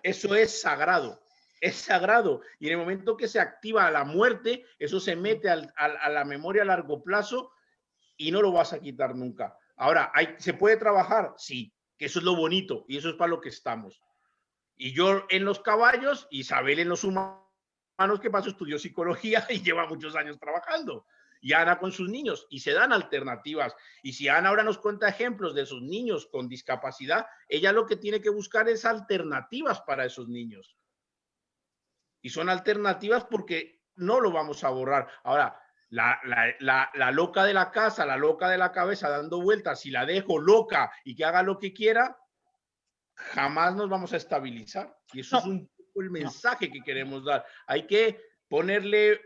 eso es sagrado. Es sagrado. Y en el momento que se activa la muerte, eso se mete a la memoria a largo plazo y no lo vas a quitar nunca. Ahora, ¿se puede trabajar? Sí, que eso es lo bonito y eso es para lo que estamos. Y yo en los caballos, Isabel en los humanos, que pasó, estudió psicología y lleva muchos años trabajando. Y Ana con sus niños, y se dan alternativas. Y si Ana ahora nos cuenta ejemplos de sus niños con discapacidad, ella lo que tiene que buscar es alternativas para esos niños. Y son alternativas porque no lo vamos a borrar. Ahora, la loca de la casa, la loca de la cabeza dando vueltas, si la dejo loca y que haga lo que quiera, jamás nos vamos a estabilizar. Y eso es un poco el mensaje que queremos dar. Hay que ponerle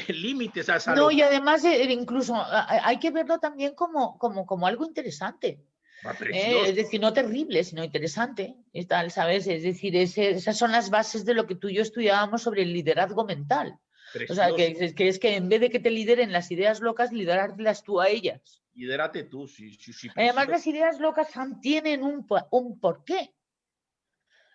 límites a esa loca. Y además incluso hay que verlo también como algo interesante. Es decir, no terrible, sino interesante y tal, ¿sabes? Es decir, esas son las bases de lo que tú y yo estudiábamos sobre el liderazgo mental. Precioso. O sea, que es que en vez de que te lideren las ideas locas, liderarlas tú a ellas. Lidérate tú, sí. Además, las ideas locas tienen un porqué.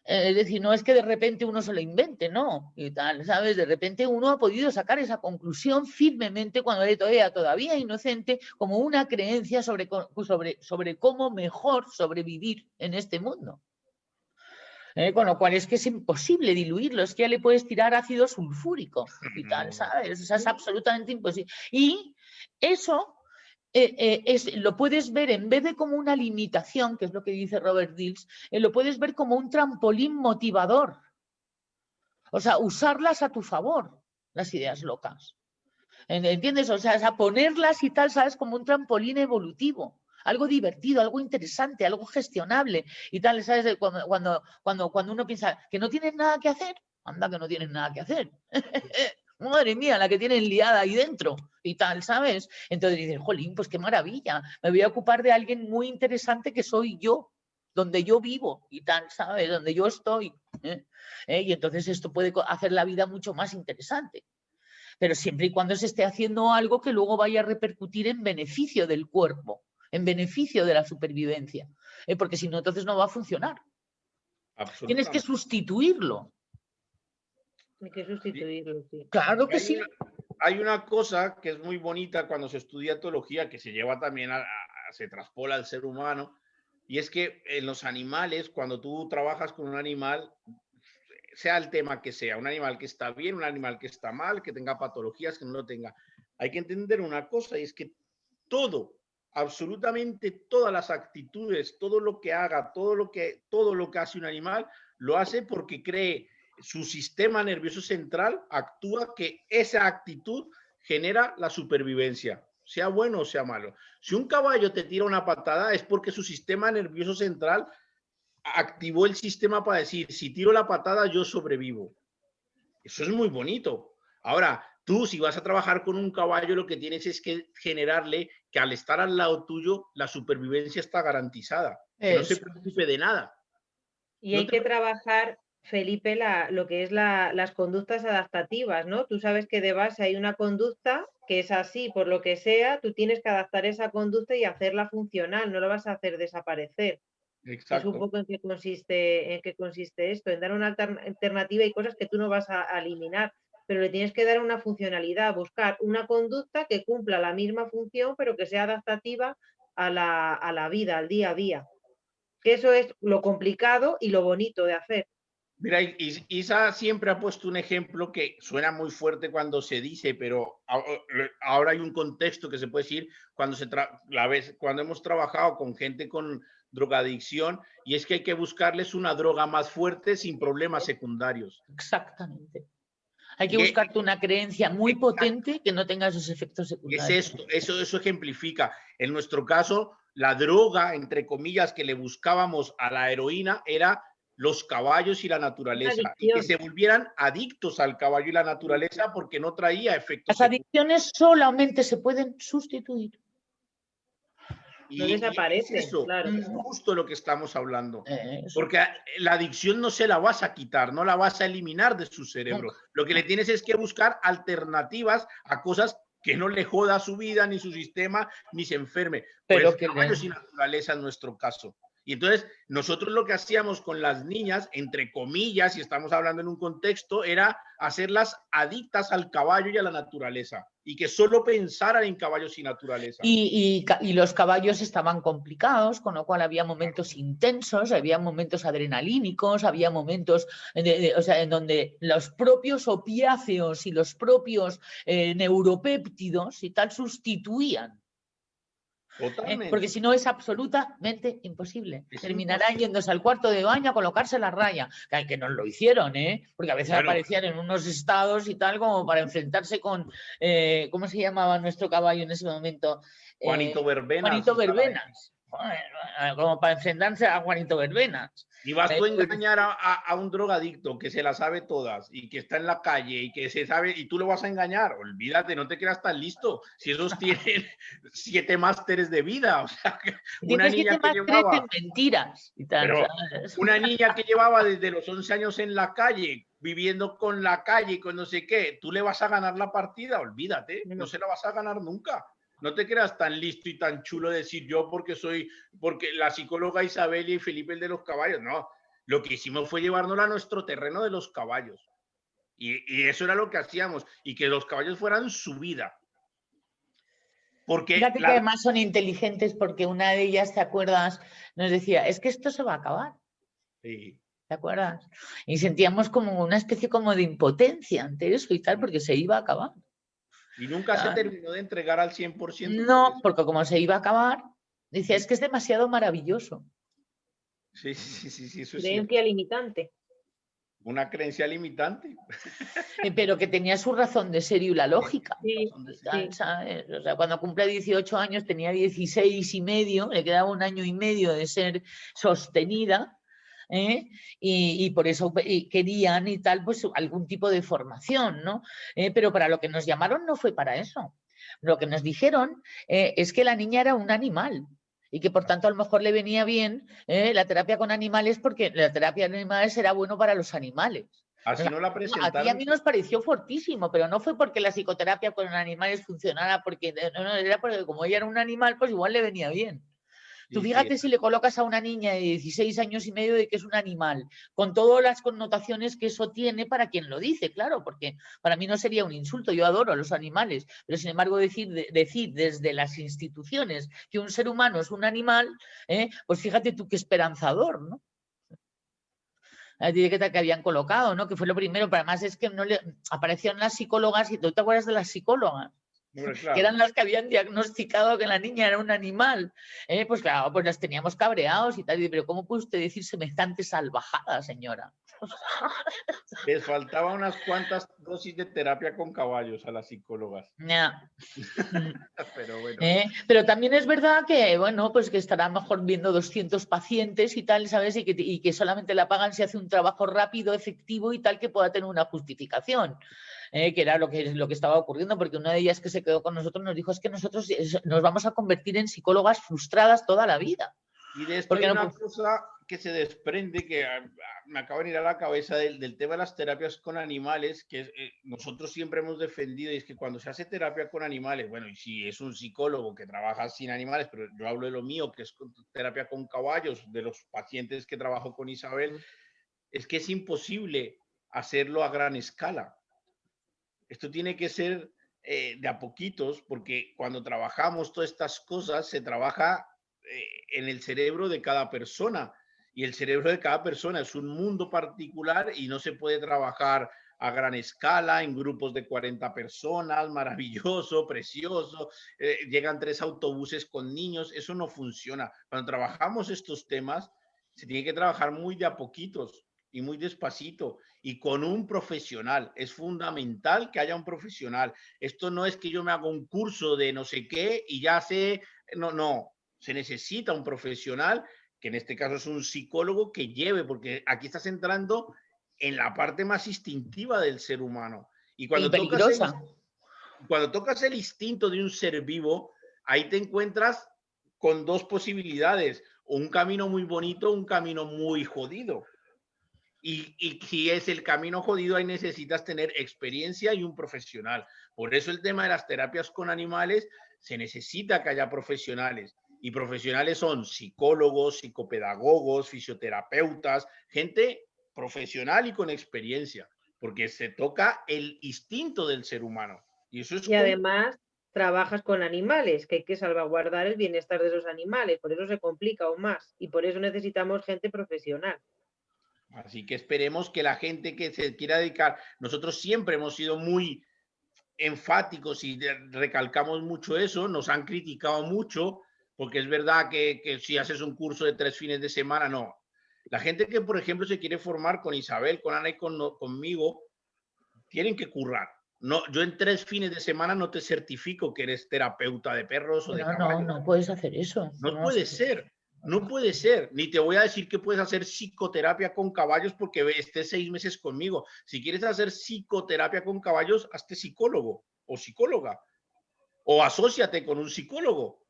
Es decir, no es que de repente uno se lo invente, no, y tal, ¿sabes? De repente uno ha podido sacar esa conclusión firmemente cuando era todavía inocente, como una creencia sobre cómo mejor sobrevivir en este mundo. Con lo cual es que es imposible diluirlo, es que ya le puedes tirar ácido sulfúrico y tal, ¿sabes? O sea, es absolutamente imposible. Y eso lo puedes ver en vez de como una limitación, que es lo que dice Robert Dills, lo puedes ver como un trampolín motivador. O sea, usarlas a tu favor, las ideas locas. ¿Entiendes? O sea, ponerlas y tal, ¿sabes? Como un trampolín evolutivo. Algo divertido, algo interesante, algo gestionable y tal, ¿sabes? Cuando uno piensa que no tienen nada que hacer, anda que no tienen nada que hacer. Madre mía, la que tienen liada ahí dentro y tal, ¿sabes? Entonces dices, jolín, pues qué maravilla, me voy a ocupar de alguien muy interesante que soy yo, donde yo vivo y tal, ¿sabes? Donde yo estoy. Y entonces esto puede hacer la vida mucho más interesante. Pero siempre y cuando se esté haciendo algo que luego vaya a repercutir en beneficio del cuerpo, en beneficio de la supervivencia. Porque si no, entonces no va a funcionar. Tienes que sustituirlo. Hay que sustituirlo, sí. Claro que sí. Hay una cosa que es muy bonita cuando se estudia etología, que se lleva también se traspola al ser humano, y es que en los animales, cuando tú trabajas con un animal, sea el tema que sea, un animal que está bien, un animal que está mal, que tenga patologías, que no lo tenga, hay que entender una cosa, y es que todo, absolutamente todas las actitudes, todo lo que haga, todo lo que hace un animal, lo hace porque cree su sistema nervioso central actúa que esa actitud genera la supervivencia, sea bueno o sea malo. Si un caballo te tira una patada es porque su sistema nervioso central activó el sistema para decir, si tiro la patada yo sobrevivo. Eso es muy bonito. Ahora, tú si vas a trabajar con un caballo, lo que tienes es que generarle que al estar al lado tuyo, la supervivencia está garantizada, que no se preocupe de nada. Y hay que trabajar, Felipe, lo que es las conductas adaptativas, ¿no? Tú sabes que de base hay una conducta que es así, por lo que sea, tú tienes que adaptar esa conducta y hacerla funcional, no lo vas a hacer desaparecer. Exacto. Es un poco en qué consiste esto, en dar una alternativa y cosas que tú no vas a eliminar, pero le tienes que dar una funcionalidad, buscar una conducta que cumpla la misma función, pero que sea adaptativa a la vida, al día a día. Que eso es lo complicado y lo bonito de hacer. Mira, Isa siempre ha puesto un ejemplo que suena muy fuerte cuando se dice, pero ahora hay un contexto que se puede decir cuando hemos trabajado con gente con drogadicción, y es que hay que buscarles una droga más fuerte sin problemas secundarios. Exactamente. Hay que buscarte una creencia muy potente que no tenga esos efectos secundarios. Es esto, eso ejemplifica. En nuestro caso, la droga, entre comillas, que le buscábamos a la heroína era los caballos y la naturaleza, y que se volvieran adictos al caballo y la naturaleza porque no traía efectos. Las adicciones solamente se pueden sustituir. No desaparece. Eso, claro. es justo lo que estamos hablando. Porque la adicción no se la vas a quitar, no la vas a eliminar de su cerebro. Lo que le tienes es que buscar alternativas a cosas que no le joda su vida, ni su sistema, ni se enferme. Pero pues caballos y naturaleza en nuestro caso. Y entonces nosotros lo que hacíamos con las niñas, entre comillas, si estamos hablando en un contexto, era hacerlas adictas al caballo y a la naturaleza, y que solo pensaran en caballos y naturaleza. Y los caballos estaban complicados, con lo cual había momentos intensos, había momentos adrenalínicos, había momentos o sea, en donde los propios opiáceos y los propios neuropéptidos y tal sustituían. Porque si no es absolutamente imposible. Terminarán yéndose al cuarto de baño a colocarse la raya. Que nos lo hicieron, porque a veces aparecían en unos estados y tal como para enfrentarse con, ¿cómo se llamaba nuestro caballo en ese momento? Juanito Verbenas. Juanito Verbenas. Como para enfrentarse a Juanito Verbenas. Y vas tú a engañar a un drogadicto que se la sabe todas y que está en la calle y que se sabe, y tú lo vas a engañar. Olvídate, no te creas tan listo. Si esos tienen 7 másteres de vida, o sea, una niña que llevaba mentiras y tal, pero una niña que llevaba desde los 11 años en la calle, viviendo con la calle y con no sé qué, tú le vas a ganar la partida. Olvídate, no se la vas a ganar nunca. No te creas tan listo y tan chulo decir yo porque la psicóloga Isabel y Felipe el de los caballos. No, lo que hicimos fue llevárnosla a nuestro terreno de los caballos. Y eso era lo que hacíamos, y que los caballos fueran su vida. Porque fíjate que además son inteligentes, porque una de ellas, ¿te acuerdas? Nos decía, es que esto se va a acabar. Sí. ¿Te acuerdas? Y sentíamos como una especie como de impotencia ante eso y tal, porque se iba a acabar. Y nunca se terminó de entregar al 100%. No, porque como se iba a acabar, decía, es que es demasiado maravilloso. Sí, eso es creencia limitante. Una creencia limitante. Pero que tenía su razón de ser y la lógica. Sí, sí. ¿Sabes? O sea, cuando cumple 18 años tenía 16 y medio, le quedaba 1 año y medio de ser sostenida, ¿eh? Y por eso querían y tal, pues algún tipo de formación, ¿no? Pero para lo que nos llamaron no fue para eso. Lo que nos dijeron es que la niña era un animal y que por tanto a lo mejor le venía bien la terapia con animales porque la terapia con animales era bueno para los animales. Así no la A ti presentaron. a mí nos pareció fortísimo, pero no fue porque la psicoterapia con animales funcionara, porque no, era porque como ella era un animal, pues igual le venía bien. Tú Sí, fíjate sí. si le colocas a una niña de 16 años y medio de que es un animal, con todas las connotaciones que eso tiene para quien lo dice, claro, porque para mí no sería un insulto, yo adoro a los animales, pero sin embargo decir desde las instituciones que un ser humano es un animal, pues fíjate tú qué esperanzador, ¿no? La etiqueta que habían colocado, ¿no? Que fue lo primero, pero además es que no le aparecieron las psicólogas, y tú te acuerdas de las psicólogas, Claro. que eran las que habían diagnosticado que la niña era un animal, pues claro, pues las teníamos cabreados y tal, pero ¿cómo puede usted decir semejante salvajada, señora? Les faltaba unas cuantas dosis de terapia con caballos a las psicólogas. Yeah. Pero bueno. Pero también es verdad que, bueno, pues que estará mejor viendo 200 pacientes y tal, ¿sabes? Y que solamente la pagan si hace un trabajo rápido, efectivo y tal, que pueda tener una justificación. Que era lo que estaba ocurriendo, porque una de ellas que se quedó con nosotros nos dijo es que nosotros nos vamos a convertir en psicólogas frustradas toda la vida. Y de esto hay una cosa que se desprende que me acaba de venir a la cabeza del tema de las terapias con animales, que nosotros siempre hemos defendido, y es que cuando se hace terapia con animales, bueno, y si es un psicólogo que trabaja sin animales, pero yo hablo de lo mío, que es terapia con caballos, de los pacientes que trabajo con Isabel, es que es imposible hacerlo a gran escala. Esto tiene que ser de a poquitos, porque cuando trabajamos todas estas cosas, se trabaja en el cerebro de cada persona. Y el cerebro de cada persona es un mundo particular y no se puede trabajar a gran escala, en grupos de 40 personas, maravilloso, precioso, llegan 3 autobuses con niños, eso no funciona. Cuando trabajamos estos temas, se tiene que trabajar muy de a poquitos y muy despacito y con un profesional. Es fundamental que haya un profesional. Esto no es que yo me haga un curso de no sé qué y ya sé, no, se necesita un profesional, que en este caso es un psicólogo que lleve, porque aquí estás entrando en la parte más instintiva del ser humano. Y cuando tocas el instinto de un ser vivo, ahí te encuentras con 2 posibilidades, un camino muy bonito, un camino muy jodido. Y si es el camino jodido, ahí necesitas tener experiencia y un profesional. Por eso el tema de las terapias con animales, se necesita que haya profesionales. Y profesionales son psicólogos, psicopedagogos, fisioterapeutas, gente profesional y con experiencia, porque se toca el instinto del ser humano. Y eso es y además trabajas con animales, que hay que salvaguardar el bienestar de esos animales, por eso se complica aún más y por eso necesitamos gente profesional. Así que esperemos que la gente que se quiera dedicar, nosotros siempre hemos sido muy enfáticos y recalcamos mucho eso, nos han criticado mucho, porque es verdad que si haces un curso de 3 fines de semana, no. La gente que, por ejemplo, se quiere formar con Isabel, con Ana y conmigo, tienen que currar. No, yo en 3 fines de semana no te certifico que eres terapeuta de perros o de caballos. No puedes hacer eso. No puede ser. No puede ser, ni te voy a decir que puedes hacer psicoterapia con caballos porque estés 6 meses conmigo. Si quieres hacer psicoterapia con caballos, hazte psicólogo o psicóloga o asóciate con un psicólogo.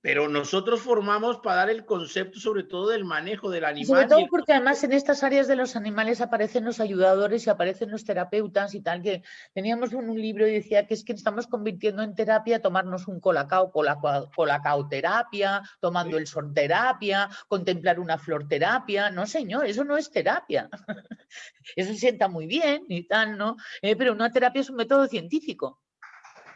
Pero nosotros formamos para dar el concepto sobre todo del manejo del animal. Y sobre todo porque además en estas áreas de los animales aparecen los ayudadores y aparecen los terapeutas y tal, que teníamos un libro y decía que es que estamos convirtiendo en terapia tomarnos un colacauterapia, tomando el sol terapia, contemplar una flor terapia. No, señor, eso no es terapia. Eso se sienta muy bien y tal, ¿no? Pero una terapia es un método científico.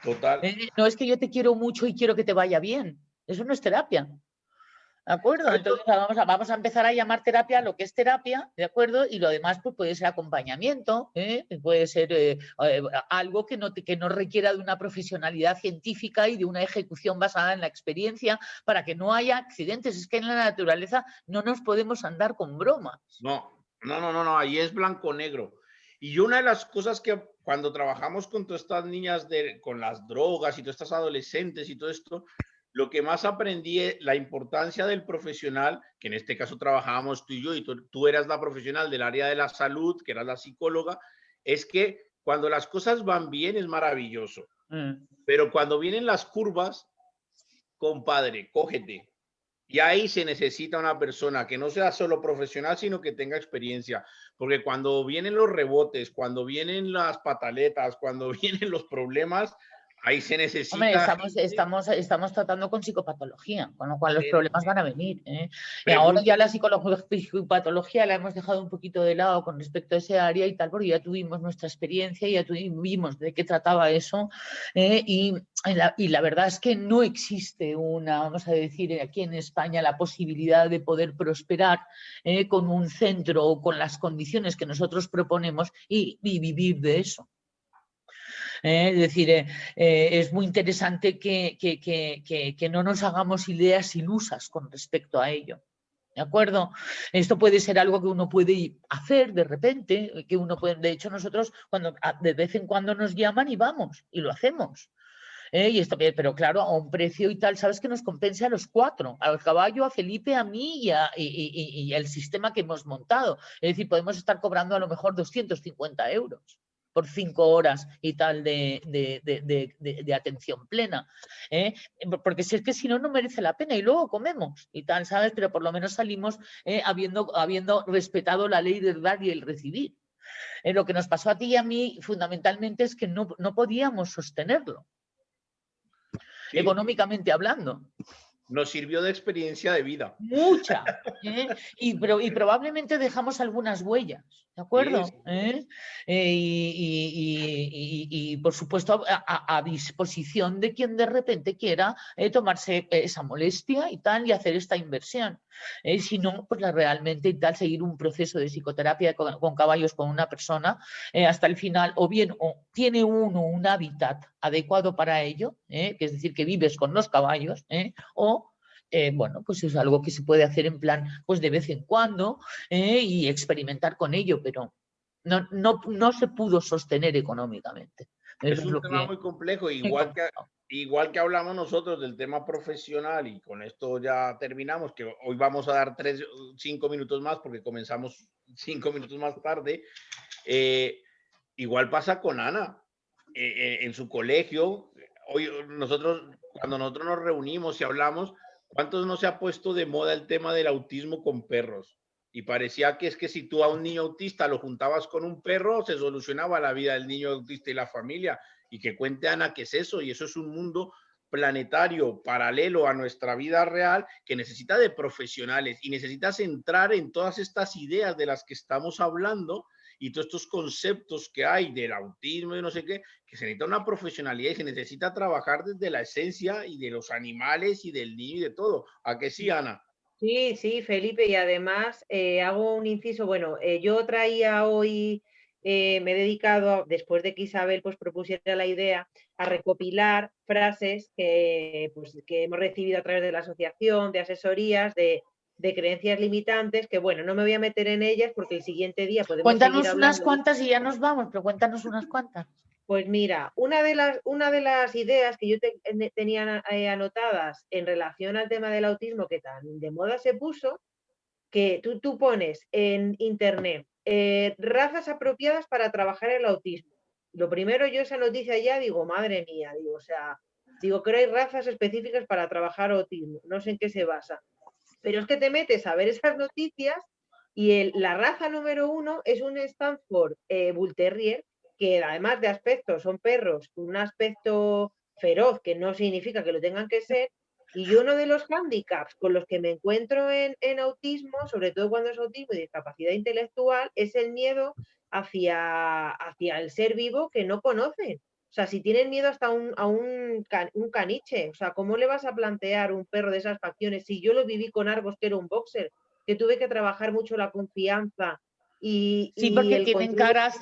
Total. No es que yo te quiero mucho y quiero que te vaya bien. Eso no es terapia. ¿De acuerdo? Entonces vamos a empezar a llamar terapia lo que es terapia, ¿de acuerdo? Y lo demás pues puede ser acompañamiento, puede ser algo que no requiera de una profesionalidad científica y de una ejecución basada en la experiencia para que no haya accidentes. Es que en la naturaleza no nos podemos andar con bromas. No, No, ahí es blanco-negro. Y una de las cosas que cuando trabajamos con todas estas niñas, con las drogas y todas estas adolescentes y todo esto, lo que más aprendí es la importancia del profesional, que en este caso trabajábamos tú y yo, y tú eras la profesional del área de la salud, que eras la psicóloga, es que cuando las cosas van bien es maravilloso, pero cuando vienen las curvas, compadre, cógete. Y ahí se necesita una persona que no sea solo profesional, sino que tenga experiencia. Porque cuando vienen los rebotes, cuando vienen las pataletas, cuando vienen los problemas, ahí se Hombre, necesita. estamos tratando con psicopatología, con lo cual los gente. problemas van a venir. Y ahora ya la psicopatología la hemos dejado un poquito de lado con respecto a ese área y tal, porque ya tuvimos nuestra experiencia, ya vimos de qué trataba eso. Y la verdad es que no existe vamos a decir, aquí en España la posibilidad de poder prosperar con un centro o con las condiciones que nosotros proponemos y vivir de eso. Es decir, es muy interesante que no nos hagamos ideas ilusas con respecto a ello. ¿De acuerdo? Esto puede ser algo que uno puede hacer de repente, que uno puede, de hecho nosotros de vez en cuando nos llaman y vamos, y lo hacemos. Y esto, pero claro, a un precio y tal, sabes que nos compensa a los cuatro, al caballo, a Felipe, a mí y el sistema que hemos montado. Es decir, podemos estar cobrando a lo mejor 250 euros por 5 horas y tal de atención plena. Porque si es que si no, no merece la pena y luego comemos y tal, ¿sabes? Pero por lo menos salimos habiendo respetado la ley del dar y el recibir. Lo que nos pasó a ti y a mí fundamentalmente es que no podíamos sostenerlo. Sí. Económicamente hablando. Nos sirvió de experiencia de vida. Mucha. Y probablemente dejamos algunas huellas, ¿de acuerdo? Sí. Y por supuesto a disposición de quien de repente quiera tomarse esa molestia y tal y hacer esta inversión. Si no, pues realmente y tal, seguir un proceso de psicoterapia con caballos con una persona hasta el final, o bien tiene uno un hábitat adecuado para ello, que es decir, que vives con los caballos, o bueno, pues es algo que se puede hacer en plan, pues de vez en cuando y experimentar con ello, pero no se pudo sostener económicamente. Es un tema muy complejo, igual que hablamos nosotros del tema profesional, y con esto ya terminamos, que hoy vamos a dar 5 minutos más porque comenzamos 5 minutos más tarde. Igual pasa con Ana en su colegio. Hoy cuando nosotros nos reunimos y hablamos, ¿cuántos no se ha puesto de moda el tema del autismo con perros? Y parecía que es que si tú a un niño autista lo juntabas con un perro, se solucionaba la vida del niño autista y la familia. Y que cuente Ana qué es eso, y eso es un mundo planetario paralelo a nuestra vida real que necesita de profesionales y necesitas entrar en todas estas ideas de las que estamos hablando y todos estos conceptos que hay del autismo y no sé qué, que se necesita una profesionalidad y se necesita trabajar desde la esencia y de los animales y del niño y de todo. ¿A qué sí, Ana? Sí, Felipe, y además hago un inciso, bueno, yo traía hoy, me he dedicado, después de que Isabel pues propusiera la idea, a recopilar frases pues, que hemos recibido a través de la asociación, de asesorías, de creencias limitantes, que bueno, no me voy a meter en ellas porque el siguiente día podemos cuéntanos seguir hablando. Unas cuantas y ya nos vamos, pero cuéntanos unas cuantas. Pues mira, una de las ideas que yo tenía anotadas en relación al tema del autismo que tan de moda se puso, que tú pones en internet razas apropiadas para trabajar el autismo. Lo primero, yo esa noticia ya digo, madre mía, digo, o sea, digo que hay razas específicas para trabajar autismo, no sé en qué se basa. Pero es que te metes a ver esas noticias y la raza número 1 es un Stanford Bull Terrier, que además de aspecto son perros con un aspecto feroz, que no significa que lo tengan que ser, y uno de los hándicaps con los que me encuentro en autismo, sobre todo cuando es autismo y discapacidad intelectual, es el miedo hacia el ser vivo que no conocen. O sea, si tienen miedo hasta a un caniche, o sea, ¿cómo le vas a plantear un perro de esas facciones? Si yo lo viví con Argos, que era un boxer, que tuve que trabajar mucho la confianza sí, porque tienen caras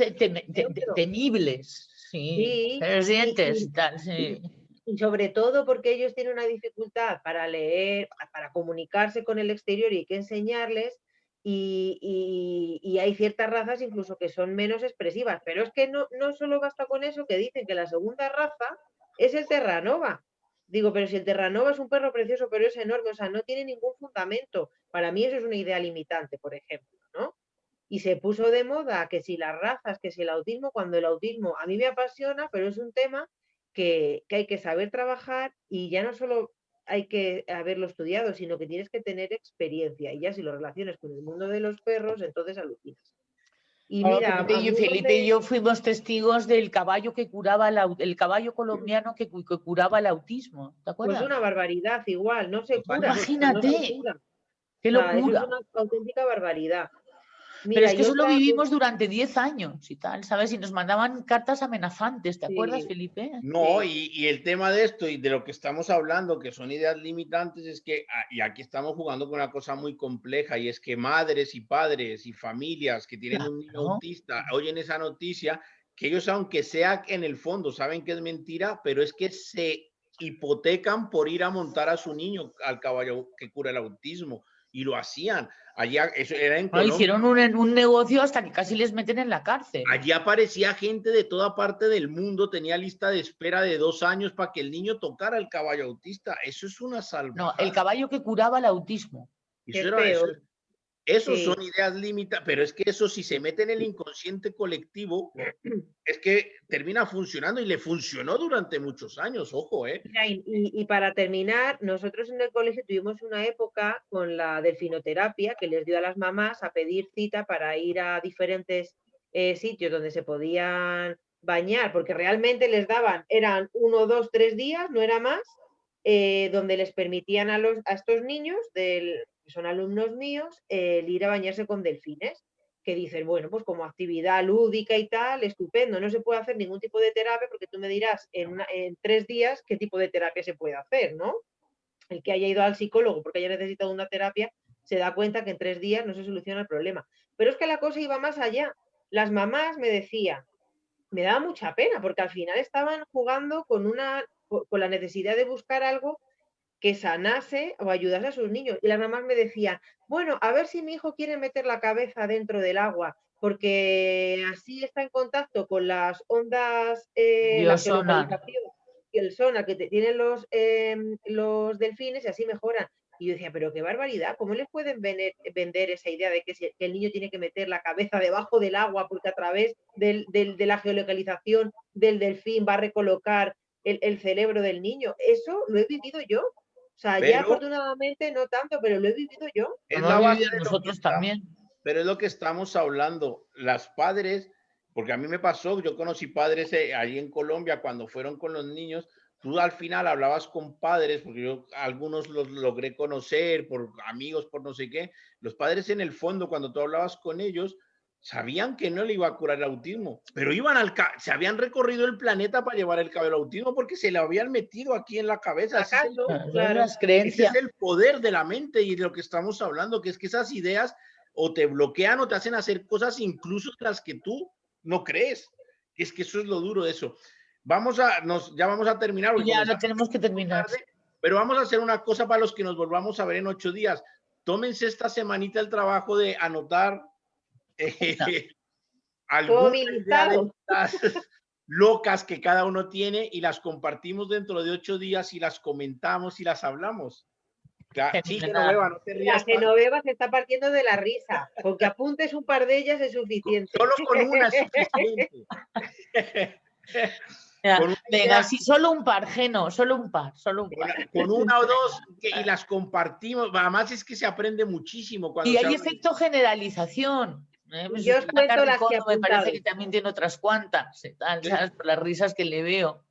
temibles, sí, los dientes y tal, sí. Y sobre todo porque ellos tienen una dificultad para leer, para comunicarse con el exterior y hay que enseñarles. y hay ciertas razas incluso que son menos expresivas, pero es que no solo basta con eso, que dicen que la segunda raza es el Terranova. Digo, pero si el Terranova es un perro precioso, pero es enorme, o sea, no tiene ningún fundamento. Para mí eso es una idea limitante, por ejemplo, ¿no? Y se puso de moda que si las razas, que si el autismo, cuando el autismo a mí me apasiona, pero es un tema que hay que saber trabajar y ya no solo hay que haberlo estudiado, sino que tienes que tener experiencia. Y ya si lo relaciones con el mundo de los perros, entonces alucinas. Y Claro, mira, Felipe y yo fuimos testigos del caballo que curaba el caballo colombiano que curaba el autismo, ¿te pues acuerdas? una barbaridad igual, no se cura, o sea, no Imagínate, se cura. qué O sea, eso es locura. una auténtica barbaridad. Pero Mira, es que y eso lo otra, vivimos durante 10 años y tal, ¿sabes? Y nos mandaban cartas amenazantes, ¿te acuerdas, sí, Felipe? No, sí, y el tema de esto y de lo que estamos hablando, que son ideas limitantes, es que, y aquí estamos jugando con una cosa muy compleja, y es que madres y padres y familias que tienen un niño Claro. autista oyen esa noticia, que ellos, aunque sea en el fondo, saben que es mentira, pero es que se hipotecan por ir a montar a su niño al caballo que cura el autismo, y lo hacían. Allá, eso era en No, Colombia. hicieron un negocio hasta que casi les meten en la cárcel. Allí aparecía gente de toda parte del mundo, tenía lista de espera de 2 años para que el niño tocara el caballo autista. Eso es una No, el salvajada. caballo que curaba el autismo. qué Eso era, feo. esos son Sí. ideas limitadas, pero es que eso si se mete en el inconsciente colectivo, es que termina funcionando y le funcionó durante muchos años, ojo, ¿eh? Mira, y para terminar, nosotros en el colegio tuvimos una época con la delfinoterapia que les dio a las mamás a pedir cita para ir a diferentes sitios donde se podían bañar, porque realmente les daban, eran 1, 2, 3 días, no era más, donde les permitían a estos niños, que son alumnos míos, el ir a bañarse con delfines, que dicen, bueno, pues como actividad lúdica y tal, estupendo, no se puede hacer ningún tipo de terapia, porque tú me dirás en 3 días qué tipo de terapia se puede hacer, ¿no? El que haya ido al psicólogo porque haya necesitado una terapia se da cuenta que en 3 días no se soluciona el problema. Pero es que la cosa iba más allá. Las mamás me decían, me daba mucha pena, porque al final estaban jugando con la necesidad de buscar algo que sanase o ayudase a sus niños. Y las mamás me decían, bueno, a ver si mi hijo quiere meter la cabeza dentro del agua, porque así está en contacto con las ondas, la Biosonar. geolocalización y el sonar que tienen los delfines y así mejoran. Y yo decía, pero qué barbaridad, ¿cómo les pueden vender esa idea de que el niño tiene que meter la cabeza debajo del agua porque a través de la geolocalización del delfín va a recolocar el cerebro del niño? Eso lo he vivido yo. O sea, ya Pero afortunadamente no tanto, pero lo he vivido yo. Lo es hemos la base vivido de lo que nosotros estamos, también. pero es lo que estamos hablando. Las padres, porque a mí me pasó, yo conocí padres allí en Colombia cuando fueron con los niños. Tú al final hablabas con padres, porque yo algunos los logré conocer por amigos, por no sé qué. Los padres en el fondo, cuando tú hablabas con ellos, sabían que no le iba a curar el autismo, pero se habían recorrido el planeta para llevar el cabello al autismo porque se lo habían metido aquí en la cabeza. ¿Acaso? Son Claro. las Ese es creencias. el poder de la mente y de lo que estamos hablando, que es que esas ideas o te bloquean o te hacen hacer cosas incluso las que tú no crees. Es que eso es lo duro de eso. Ya vamos a terminar porque Ya lo comenzamos tenemos que terminar. tarde, pero vamos a hacer una cosa para los que nos volvamos a ver en 8 días. Tómense esta semanita el trabajo de anotar Todo algunas mi ideas de listado. estas locas que cada uno tiene y las compartimos dentro de 8 días y las comentamos y las hablamos. Sí, Fenomenal. Genoveva, no te La rías tanto. Genoveva se está partiendo de la risa. Con que apuntes un par de ellas es suficiente. Solo con una es suficiente. Con una Venga, idea, sí, solo un par, Geno, solo un par, solo un par. con una o dos y las compartimos. Además es que se aprende muchísimo cuando Y se hay habla. efecto generalización. Y Pues yo os Susana cuento las que he Carricondo me parece apuntado. que también tiene otras cuantas, tal, ¿sabes? Por las risas que le veo.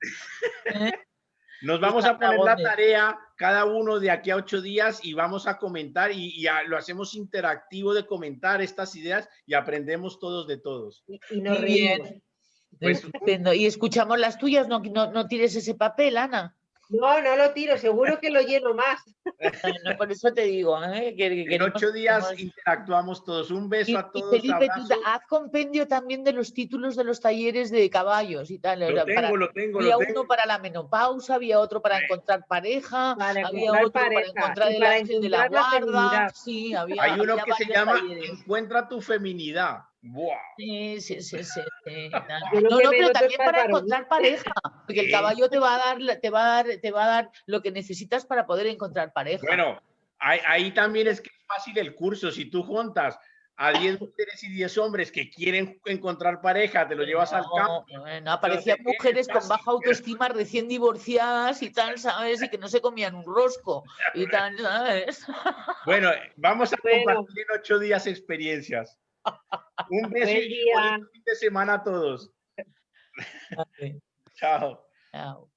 Nos vamos a Susana poner la Gómez. tarea cada uno de aquí a 8 días y vamos a comentar y lo hacemos interactivo de comentar estas ideas y aprendemos todos de todos. Y nos Muy reímos. bien, Pues estupendo. Y escuchamos las tuyas, no tires ese papel, Ana. No, no lo tiro, seguro que lo lleno más. No, por eso te digo, que En 8 días interactuamos todos. Un beso a todos, Felipe, tú abrazo. haz compendio también de los títulos de los talleres de caballos y tal. Lo tengo. Había uno para la menopausa, había otro para encontrar pareja, Para había encontrar otro para pareja encontrar y el para ángel de la encontrar la guarda. feminidad. Sí, Hay uno había que se varios llama talleres. Encuentra tu feminidad. ¡Wow! Sí. Yo lo No, que no, me pero noto es también para varonil. encontrar pareja, porque el caballo te va a dar lo que necesitas para poder encontrar pareja. Bueno, ahí también es que es fácil el curso. Si tú juntas a 10 mujeres y 10 hombres que quieren encontrar pareja, te lo llevas al campo. No, aparecían mujeres con baja autoestima, recién divorciadas y tal, ¿sabes? Y que no se comían un rosco y tal, ¿sabes? Bueno, vamos a Bueno, compartir en 8 días experiencias. Un beso buen y día. bonito fin de semana a todos. Chao. Chao.